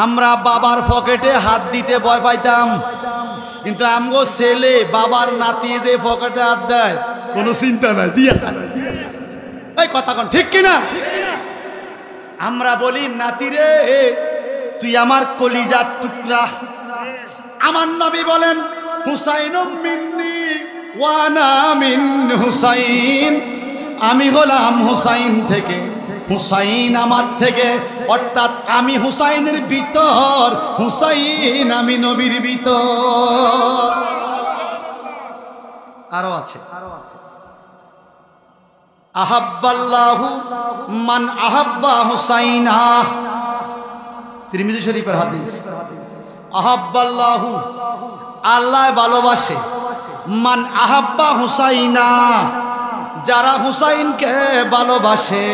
আমরা বাবার পকেটে হাত দিতে ভয় পাইতাম, কিন্তু আমগো ছেলে বাবার নাতি যে পকেটে হাত দেয় কোনো চিন্তা নাই, দিয়া এই কথা কোন ঠিক কিনা? আমরা বলি নাতি রে তুই আমার কলিজার টুকরা। আমার নবী বলেন হুসাইনুম মিন্নি ওয়া আনা মিন হুসাইন, আমি হলাম হুসাইন থেকে, হুসাইন আমার থেকে, অর্থাৎ আমি হুসাইনের ভিতর, হুসাইন আমি নবীর ভিতর। আরো আছে আহাব্বাল্লাহু মান আহাব্বা হুসাইনা, তিরমিজি শরীফের হাদিস। আহাব্বাল্লাহু আল্লাহ ভালোবাসে, মান আহাব্বা হুসাইনা যারা হুসাইনকে ভালোবাসে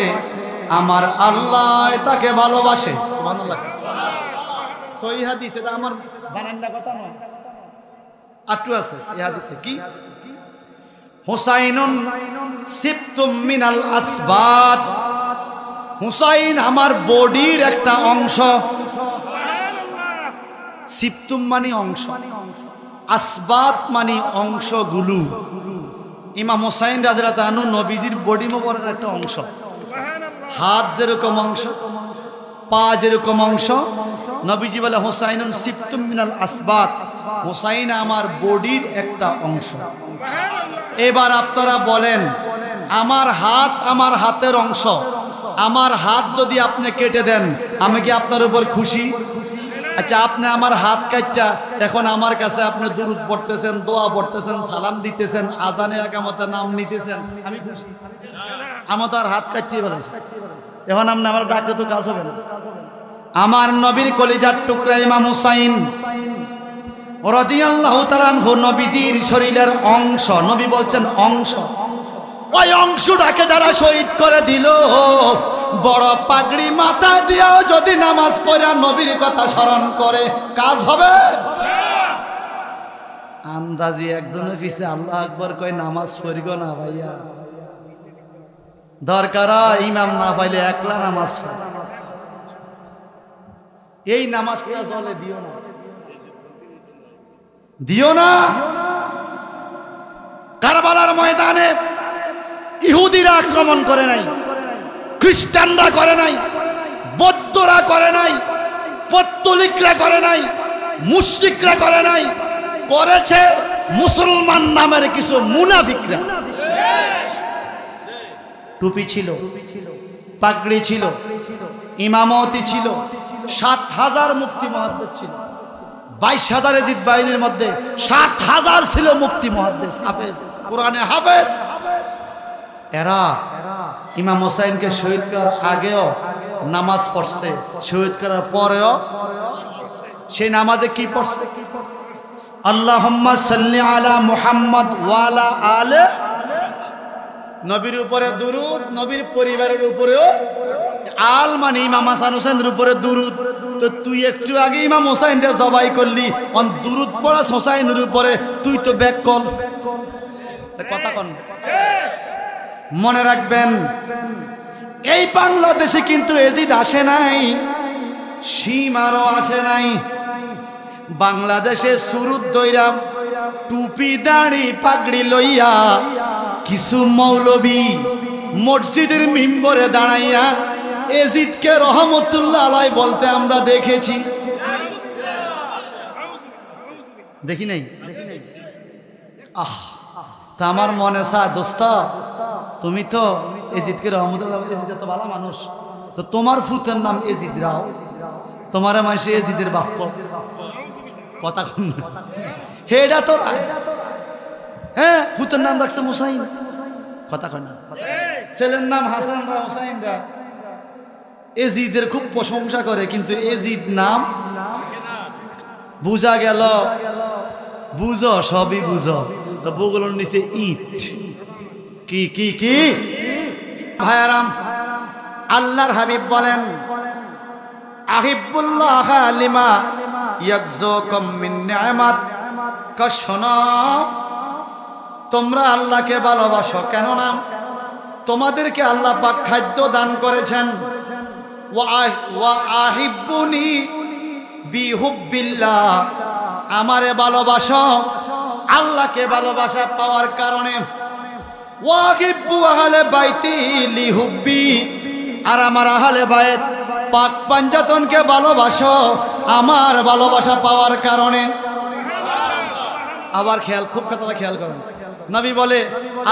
আমার আল্লাহ তাকে ভালোবাসে। সুবহানাল্লাহ। সহিহ হাদিস, এটা আমার বানান্না কথা নয়, আটটু আছে এই হাদিসে। কি? হুসাইনুন সিবতুম মিনাল আসবাত, হুসাইন আমার বডির একটা অংশ। সিবতুম মানে অংশ, আসবাত মানে অংশগুলো। ইমাম হুসাইন রাদিয়াল্লাহু তাআলা নবীজির বডি মোবারকের একটা অংশ। হাত যেরকম অংশ, পা যেরকম অংশ, নবীজি বলে হুসাইনুন সিবতুম মিনাল আসবাত, হুসাইন আমার বডির একটা অংশ। এবার আপনারা বলেন আমার হাত আমার হাতের অংশ, আমার হাত যদি আপনি কেটে দেন আমি কি আপনার উপর খুশি? আচ্ছা আপনি আমার হাত কাটটা এখন আমার কাছে আপনি দুরূদ পড়তেছেন, দোয়া পড়তেছেন, সালাম দিতেছেন, আজানে একামতে নাম নিতেছেন, আমি খুশি? আমার তো আর হাত কাটিয়ে ফেলেছে, এখন আপনি আমার ডাকলে তো কাজ হবে না। আমার নবীর কলিজার টুকরা ইমাম হুসাইন রাদিয়াল্লাহু তাআলা আনহু নবীজির শরীরের অংশ। নবী বলছেন অংশ, ওই অংশটাকে যারা শহীদ করে দিল, বড় পাগড়ি মাথায় দিয়েও যদি নামাজ পড়া নবীর কথা স্মরণ করে কাজ হবে? আন্দাজি একজনের পিছে আল্লাহ আকবার কয় নামাজ পড়িব না ভাইয়া, দরকার ইমাম না পাইলে একলা নামাজ পড়ে। এই নামাজটা চলে দিও না, দিও না। কারবালার ময়দানে ইহুদিরা আক্রমণ করে নাই, খ্রিস্টানরা করে নাই, বৌদ্ধরা করে নাই, পত্তলিকরা করে নাই, মুশরিকরা করে নাই, করেছে মুসলমান নামের কিছু মুনাফিকরা। টুপি ছিল, পাগড়ি ছিল, ইমামতি ছিল, ৭,০০০ মুফতি মুহাদ্দিস ছিল, ২২,০০০ এজিদ বাহিনীর মধ্যে ৭,০০০ ছিল মুফতি মুহাদ্দিস, হাফেজ, কোরআনে হাফেজ। এরা ইমাম হুসাইনকে শহীদ করার আগেও নামাজ পড়ছে, শহীদ করার পরেও সেই নামাজে কি পড়ছে? আল্লাহুম্মা সাল্লি আলা মুহাম্মদ ওয়া আলা আলে, নবীর উপরে দুরুদ, নবীর পরিবারের উপরেও আল মানে ইমাম হাসান হুসাইনের উপরে দুরুদ। তো তুই একটু আগে ইমাম হুসাইনকে জবাই করলি, অন দুরুদ পড়াস হুসাইনের উপরে, তুই তো ব্যাক কল কথা কন। মনে রাখবেন এই বাংলাদেশে কিন্তু এজিদ আসে নাই, সীমারও আসে নাই। বাংলাদেশে সুরুদ দইরা টুপি দাড়ি পাগড়ি লইয়া কিছু মৌলবী মসজিদের মিম্বরে দাঁড়াইয়া এজিদকে রহমতুল্লাহ আলাই বলতে আমরা দেখেছি, দেখি নাই? তা আমার মনে চায় দোস্ত, তুমি তো এজিদকে রহমতুল্লাহ, এজিদ তো ভালো মানুষ, তো তোমার ফুতের নাম এজিদ রাও, তোমার মানুষে এজিদের বাক্য কথা কন হেডা তো হ্যাঁ, ফুতের নাম রাখছে হুসাইন, কথা কয় না। ছেলের নাম হাসান রা, হুসাইন রা এজিদের খুব প্রশংসা করে, কিন্তু এজিদ নাম বুঝা গেল, বুঝো সবই বুঝো, তো বগুলোর নিচে ইট। কি কি কি ভাইয়ারাম, আল্লাহর হাবিব বলেন আহিবুল্লাহ লিমা ইয়াকজুকুম মিন নি'মাত, শোনো তোমরা আল্লাহকে ভালোবাসো কেননা তোমাদেরকে আল্লাহ পাক খাদ্য দান করেছেন। ওয়া আহিব্বুনি বিহুব্বিল্লাহ, আমারে ভালোবাসো আল্লাহকে ভালোবাসা পাওয়ার কারণে। ওয়াহিব্বু আহলে বাইতি লিহুব্বি, আর আমার আহলে বাইত পাক পাঞ্জাতনকে ভালোবাসো আমার ভালোবাসা পাওয়ার কারণে। আবার খেয়াল, খুব কথাটা খেয়াল করেন, নবী বলে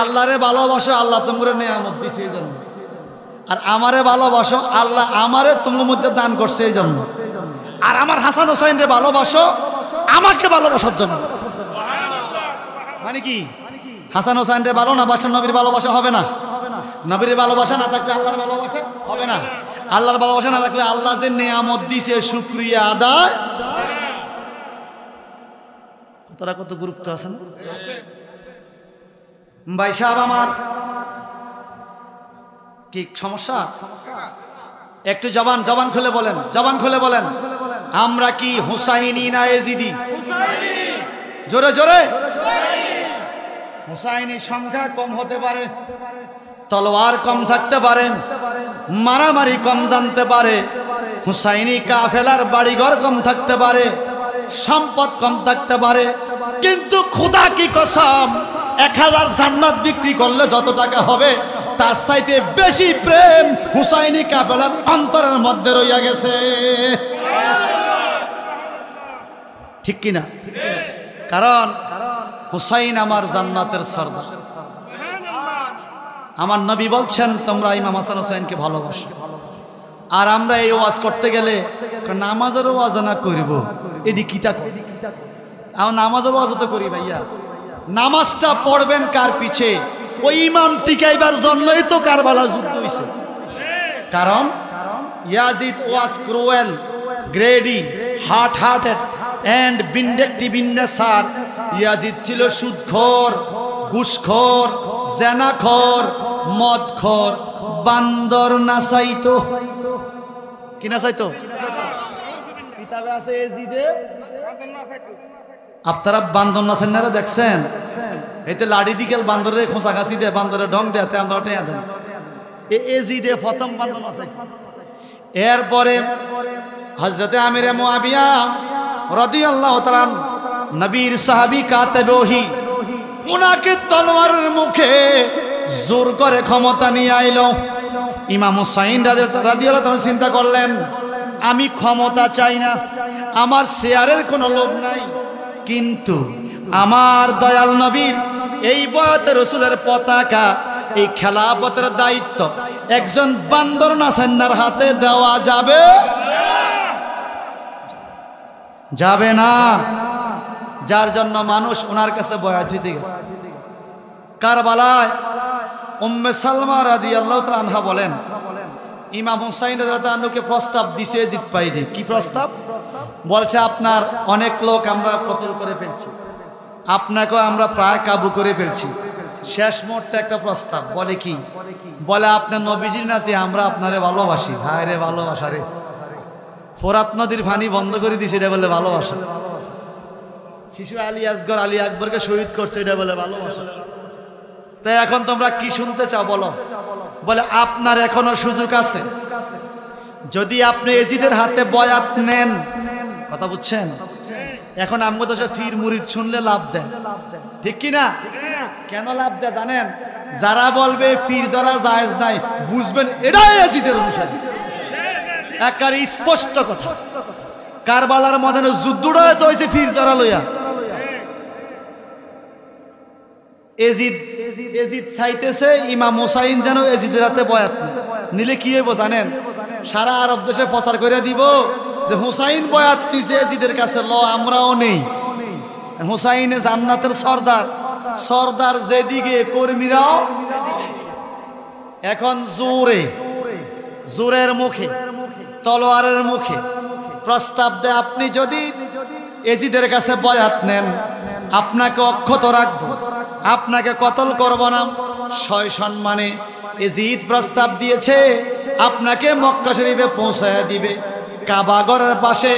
আল্লাহরে ভালোবাসো আল্লাহ তোমরা নিয়ামত দিছে এই জন্য, আর আমারে ভালোবাসো আল্লাহ আমারে তোমার মধ্যে দান করছে এই জন্য, আর আমার হাসান হোসাইনরে ভালোবাসো আমাকে ভালোবাসার জন্য। মানে কি হাসান হোসাইনরে ভালো না বাসা নবীর ভালোবাসা হবে না? নবীর ভালোবাসা না থাকলে আল্লাহর ভালোবাসা হবে না? আল্লাহর ভালোবাসা না থাকলে আল্লাহ যে নিয়ামত দিছে শুকরিয়া আদায়। কথাটা কত গুরুত্ব আছে না ভাই সাহেব? আমার কি সমস্যা? একটু জবান খুলে বলেন, জবান খুলে বলেন, আমরা কি হুসাইনি না এজিদি? জোরে জোরে। হুসাইনি সংখ্যা কম হতে পারে, তলোয়ার কম থাকতে পারে, মারামারি কম জানতে পারে, হুসাইনি কাফেলার বাড়িঘর কম থাকতে পারে, সম্পদ কম থাকতে পারে, কিন্তু খোদা কি কসম 1000 জান্নাত বিক্রি করলে যত টাকা হবে তার চাইতে বেশি প্রেম হুসাইনি কাফেলার অন্তরের মধ্যে রইয়া গেছে। ঠিক কিনা? কারণ হুসাইন আমার জান্নাতের সর্দার। আমার নবী বলছেন তোমরা ইমাম হাসান হুসাইনকে ভালোবাসো। আর আমরা এই ওয়াজ করতে গেলে নামাজের ওয়াজ না করব, এটি কিতা করি? নামাজের ওয়াজ তো করি ভাইয়া। নামাজটা পড়বেন কার পিছে? ওই ইমাম টিকাইবার জন্যই তো কারবালা যুদ্ধ হয়েছে। কারণ Yazid was cruel, greedy, hearted and vindictive in nature. Yazid ছিল সুদখোর, ঘুষখোর, জেনাখোর, মদখোর, বান্দর নাচাইতো। কি নাচাইতো? কিতাবে আছে এজিদে আপনারা বান্দর নাচাইনারা দেখছেন? এতে লাড়ি দিকেল বান্দরে খোঁচা খাঁচি দেয়, বান্দরে ঢং দেয়, আমরা টেয়া দেন। এজিদে প্রথম বান্দর নাচাইতো। এরপরে হযরতে আমিরে মুআবিয়া রাদিয়াল্লাহু তাআলা নবীর সাহাবী কাতেবে ওহী, উনাকে তলোয়ারের মুখে জোর করে ক্ষমতা নিয়ে আইলো। ইমাম হুসাইন রাদিয়াল্লাহু তাআলা চিন্তা করলেন আমি ক্ষমতা চাই না, আমার শেয়ারের কোনো লোভ নাই, কিন্তু আমার দয়াল নবীর এই বয়তে রসুলের পতাকা, এই খেলাফতের দায়িত্ব একজন বান্দর নাসান্নার হাতে দেওয়া যাবে? যাবে না। যার জন্য মানুষ ওনার কাছে বয়াত হইতে গেছে। কারবালায় উম্মে সালমা রাদিয়াল্লাহু তাআলা আনহা বলেন ইমাম হুসাইন রাদিয়াল্লাহু তাআলাকে প্রস্তাব দিছে এজিদ পাইনি। কি প্রস্তাব? বলছে আপনার অনেক লোক আমরা কতল করে ফেলছি, আপনাকেও আমরা প্রায় কাবু করে ফেলছি। শেষ মুহূর্তে একটা প্রস্তাব। বলে কি? বলে আপনার নবীজির নাতি আমরা আপনারে ভালোবাসি। হায় রে ভালোবাসা রে! ফোরাত নদীর পানি বন্ধ করে দিছে, এটা বলে ভালোবাসা। শিশু আলী আসগর আলী আকবরকে শহীদ করছে, এটা বলে ভালোবাসা। তাই এখন তোমরা কি শুনতে চাও বলো? বলে আপনার এখনো সুযোগ আছে, যদি আপনি এজিদের হাতে বয়াত নেন। কথা বুঝছেন? এখন আমগো দেশে ফির মুরিদ শুনলে লাভ দেয়, ঠিক কি না? কেন লাভ দেয় জানেন? যারা বলবে ফির ধরা জায়েজ নাই, বুঝবেন এটাই এজিদের অনুসারী। একেবারে স্পষ্ট কথা। কারবালার ময়দানে যুদ্ধটা তো হয়েছে ফির ধরা লইয়া। এজিদ চাইতেছে ইমাম হুসাইন যেন এজিদের হাতে বয়াত নেয়। নিলে কি হইব জানেন? সারা আরব দেশে প্রচার করে দিব যে হুসাইন বয়াত নিছে এজিদের কাছে, ল আমরাও নেই। হুসাইন জান্নাতের সর্দার, সর্দার যেদিকে কর্মীরাও। এখন জোরের মুখে, তলোয়ারের মুখে প্রস্তাব দেয় আপনি যদি এজিদের কাছে বয়াত নেন আপনাকে অক্ষত রাখবো, আপনাকে কতল করব না। সয় সম্মানে এজিদ প্রস্তাব দিয়েছে আপনাকে মক্কা শরীফে পৌঁছায়া দিবে, কাবাগরের পাশে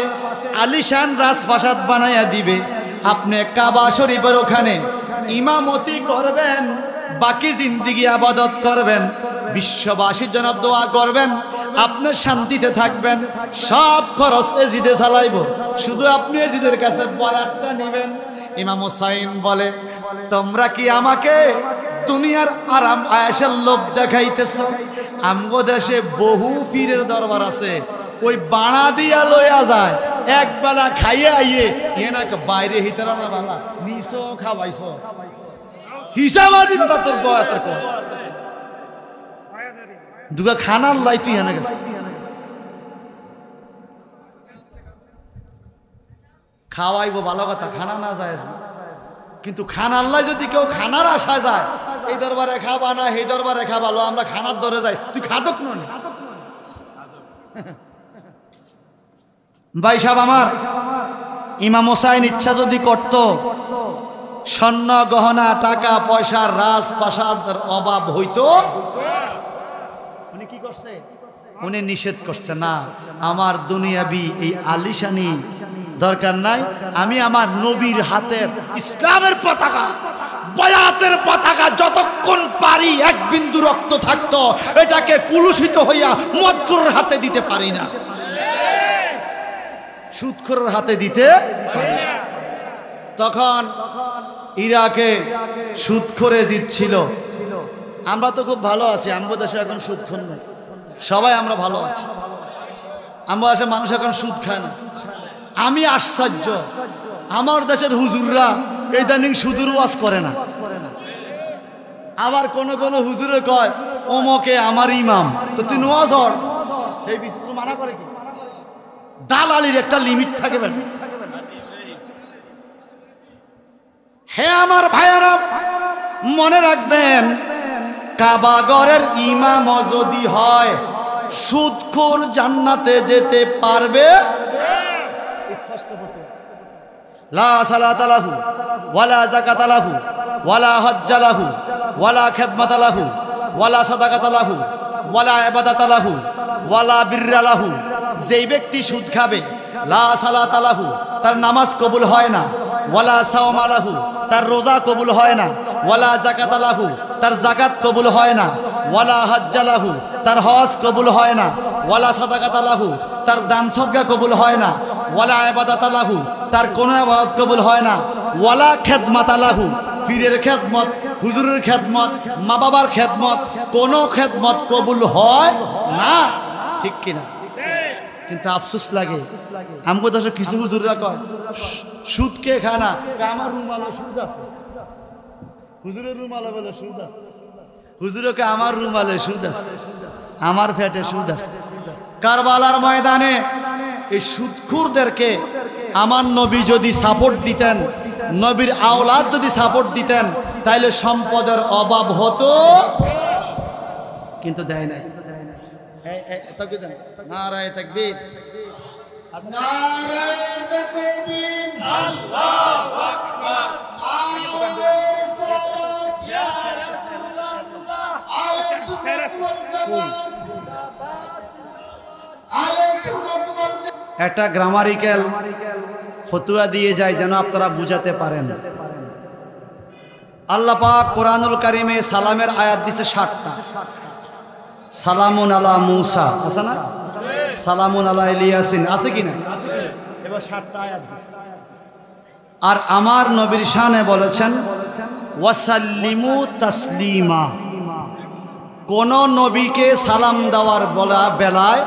আলিশান রাজপ্রাসাদ বানাইয়া দিবে, আপনি কাবা শরীফের ওখানে ইমামতি করবেন, বাকি জিন্দিগি আবাদত করবেন। বিশ্ববাসীর জন্য দোয়া করবেন, আপনি শান্তিতে থাকবেন। সব খরচ এজিদে চালাইব, শুধু আপনি এজিদের কাছে বরাতটা নেবেন। ইমাম হুসাইন বলে, তোমরা কি আমাকে দুনিয়ার আরাম আয়েশের লোভ দেখাইতেছ? আমগো দেশে বহু পীরের দরবার আছে, ওই বাড়া দিয়া লইয়া যায়, এক বেলা খাইয়ে আইয়ে এনাকে বাইরে হিতারা না বালা নিছো খাওয়াইছ হিসাবাদি বেটা তোর বয়াতের কো দুগা খানার লাই তুই এনে গেছে। খাওয়াইবো ভালো কথা, খানা না যায় না, কিন্তু খানার লাই যদি কেউ খানার আশা যায়, এই দরবারে খাবা না এই দরবারে খাবা, লো আমরা খানার দরে যাই, তুই খাদক নয়। ভাই সাহেব আমার, ইমাম হুসাইন ইচ্ছা যদি করত, স্বর্ণ গহনা টাকা পয়সার রাজপ্রাসাদের অভাব হইতো, উনি কি করছে? উনি নিষেধ করছে, না আমার দুনিয়াবি এই আলিশানি দরকার নাই, আমি আমার নবীর হাতের ইসলামের পতাকা, বায়াতের পতাকা যতক্ষণ পারি এক বিন্দু রক্ত থাকতো এটাকে কুলুষিত হইয়া মদখোরের হাতে দিতে পারি না, সুদখোরের হাতে দিতে পারি না। তখন ইরাকে সুদখোরে জিতছিল। আমরা তো খুব ভালো আছি, আমাদের দেশে এখন সুদখোর নাই, সবাই আমরা ভালো আছি। আমাদের দেশে মানুষ এখন সুদ খায় না। আমি আশ্চর্য, আমার দেশের হুজুররা ইদানিং সুদের ওয়াজ করে না। আবার কোন কোন হুজুরে কয় ওমকে আমার ইমাম, তো তুই ওয়াজ হর, এই বিষয় মানা করে কি? দালালির একটা লিমিট থাকে বেটা। হে আমার ভাইয়ারা, মনে রাখবেন, কাবাগরের ইমাম যদি হয়, সুদখোর জান্নাতে যেতে পারবে। লা সালাতা লাহু ওয়ালা যাকাতা লাহু ওয়ালা হজ্জা লাহু ওয়ালা খিদমাতা লাহু ওয়ালা সাদাকাতা লাহু ওয়ালা ইবাদাতা লাহু ওয়ালা বিররা লাহু। যেই ব্যক্তি সুদ খাবে, লা সালাতা লাহু, তার নামাজ কবুল হয় না, ওয়ালা সাওমা লাহু, তার রোজা কবুল হয় না, ওয়ালা যাকাতা লাহু, তার যাকাত কবুল হয় না, ওয়ালা হজ্জা লাহু, তার হজ কবুল হয় না, ওয়ালা সাদাকাতা লাহু, তার দান সদকা কবুল হয় না, ওয়ালা ইবাদাতা লাহু, তার কোনো ইবাদত কবুল হয় না, ওয়ালা খিদমাতা লাহু, পীরের খেদমত, হুজুরের খেদমত, মা বাবার খেদমত, কোনো খেদমত কবুল হয় না। ঠিক কিনা? কিন্তু আফসোস লাগে, আমগো দেশে কিছু হুজুররা কয় সুদ কে খায় না, আমার রুমালে সুদ আছে, হুজুরের রুমালে বলে সুদ আছে, হুজুরকে আমার রুমালে সুদ আছে, আমার পেটে সুদ আছে। কারবালার ময়দানে এই সুদখোরদেরকে আমার নবী যদি সাপোর্ট দিতেন, নবীর আওলাদ যদি সাপোর্ট দিতেন, তাইলে সম্পদের অভাব হতো, কিন্তু দেয় নাই। নারায়ে তাকবীর, নারায়ে তাকবীর, আল্লাহু আকবার, আলাইহিস সালাত, ইয়া রাসূলুল্লাহ, আলাইহিস সুন্নাত ওয়াল জামাত, আলাইহিস সুন্নাত ওয়াল জামাত। একটা গ্রামারিক্যাল ফতোয়া দিয়ে যায় যেন আপনারা বুঝাতে পারেন। আল্লাহ পাক কোরআনুল কারিমে সালামের আয়াত দিছে 60টা। সালামুন আলা মুসা আছে না, সালামুন আলা ইলিয়াসিন আছে কিনা? এবার 60টা আয়াত দিছে। আর আমার নবীর শানে বলেছেন ওয়াসাল্লিমু তাসলিমা। কোন নবীকে সালাম দেওয়ার বেলায়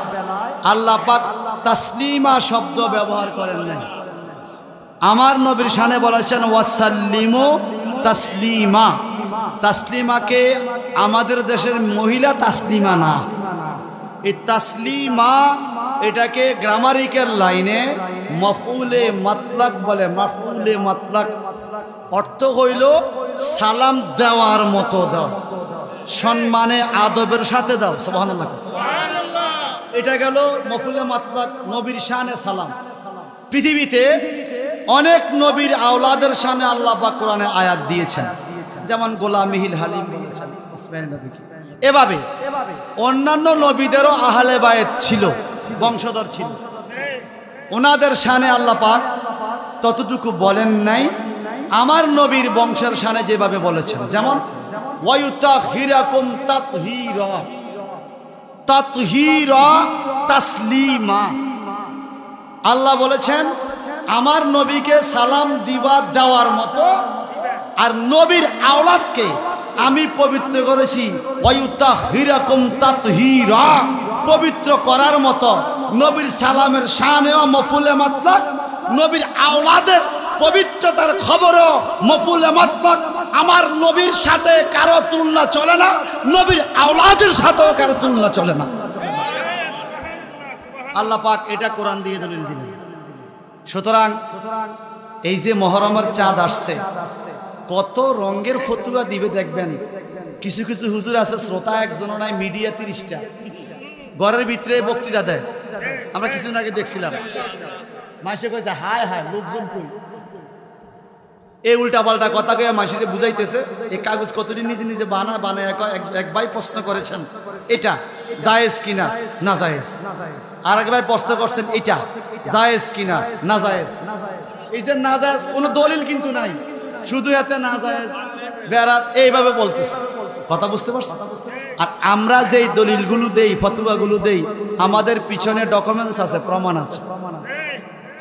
আল্লাহ পাক তাসলিমা শব্দ ব্যবহার করেন নাই। আমার নবীর শানে বলেছেন ওয়াসাল্লিমু তাসলিমা। তাসলিমাকে আমাদের দেশের মহিলা তাসলিমা না, এই তাসলিমা এটাকে গ্রামারিক্যাল লাইনে মাফউলে মাতলাক বলে। মাফউলে মাতলাক অর্থ হইল সালাম দেওয়ার মতো দাও, সম্মানে আদবের সাথে দাও। সুবহানাল্লাহ। এটা গেল মাফউলে মাতলাক, নবীর শানে সালাম। পৃথিবীতে অনেক নবীর আওলাদের শানে আল্লাহ পাক কোরআনে আয়াত দিয়েছেন, যেমন গোলামিহিল হালিম বলেছেন ইসমাইল নবীকে। এভাবে অন্যান্য নবীদেরও আহলে বায়েত ছিল, বংশধর ছিল, ওনাদের শানে আল্লাহ পাক ততটুকু বলেন নাই আমার নবীর বংশের শানে যেভাবে বলেছেন। যেমন ওয়া ইউতাহিরাকুম তাতহীরা, তাতহীরা তাসলিমা। আল্লাহ বলেছেন আমার নবীকে সালাম দিবা দেওয়ার মতো আর নবীর আওলাদকে আমি পবিত্র করেছি ওয়া ইউতাহিরাকুম তাতহীরা, পবিত্র করার মতো। নবীর সালামের শানেও মফুলে মাতলাক, নবীর আওলাদের পবিত্রতার খবরও মফুলে মাতলাক। আমার নবীর সাথে কারো তুলনা চলে না, নবীর আওলাদের সাথেও কারো তুলনা চলে না। আল্লাহ পাক এটা কোরআন দিয়ে দলিল দিলেন। সুতরাং এই যে মহরমের চাঁদ আসছে, কত রঙের ফতুয়া দিবে দেখবেন। কিছু কিছু হুজুর আছে, শ্রোতা একজনও নাই, মিডিয়া 30টা, ঘরের ভিতরে বক্তৃতা দেয়। আমরা কিছুদিন আগে দেখছিলাম, মাসে কইছে হায় হায় লোকজন কই, এই উল্টা পাল্টা কথা কয়ে মাসিরে বুঝাইতেছে। এই কাগজ কতদিন নিজে নিজে বানায় এক ভাই প্রশ্ন করেছেন এটা জায়েজ কিনা না জায়েজ, আর এক ভাই প্রশ্ন করছেন এটা জায়েজ কিনা না জায়েজ। এই যে না জায়েজ কোনো দলিল কিন্তু নাই, শুধু এতে না জায়েজ বেরাত এইভাবে বলতেছে। কথা বুঝতে পারছেন? আর আমরা যেই দলিলগুলো দেই, ফতোয়াগুলো দেই, আমাদের পিছনে ডকুমেন্টস আছে, প্রমাণ আছে।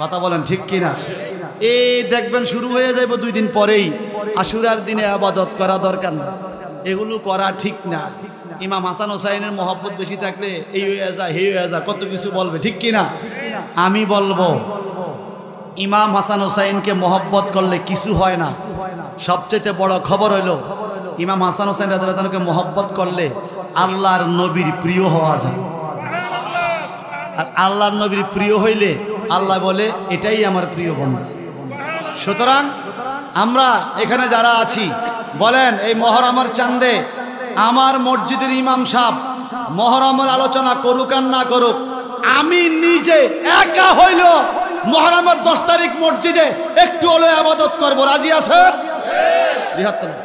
কথা বলেন ঠিক কিনা? এই দেখবেন শুরু হয়ে যাইব 2 দিন পরেই, আশুরার দিনে আবাদত করা দরকার না, এগুলো করা ঠিক না। ইমাম হাসান হোসাইনের মহব্বত বেশি থাকলে এই হয়ে যায়, হে হয়ে যায়, কত কিছু বলবে, ঠিক কিনা? আমি বলবো ইমাম হাসান হোসাইনকে মহব্বত করলে কিছু হয় না। সবচেয়ে বড় খবর হইল ইমাম হাসান হোসেন রাদিয়াল্লাহু আনহুকে মহব্বত করলে আল্লাহর নবীর প্রিয় হওয়া যায়। আর আল্লাহর নবীর প্রিয় হইলে আল্লাহ বলে এটাই আমার প্রিয় বন্ধু। সুতরাং আমরা এখানে যারা আছি বলেন, এই মহরমের চাঁদে আমার মসজিদের ইমাম সাহেব মহরমের আলোচনা করুক আর না করুক, আমি নিজে একা হইল মহরমের 10 তারিখ মসজিদে একটু হলে ইবাদত করব। রাজি আছেন?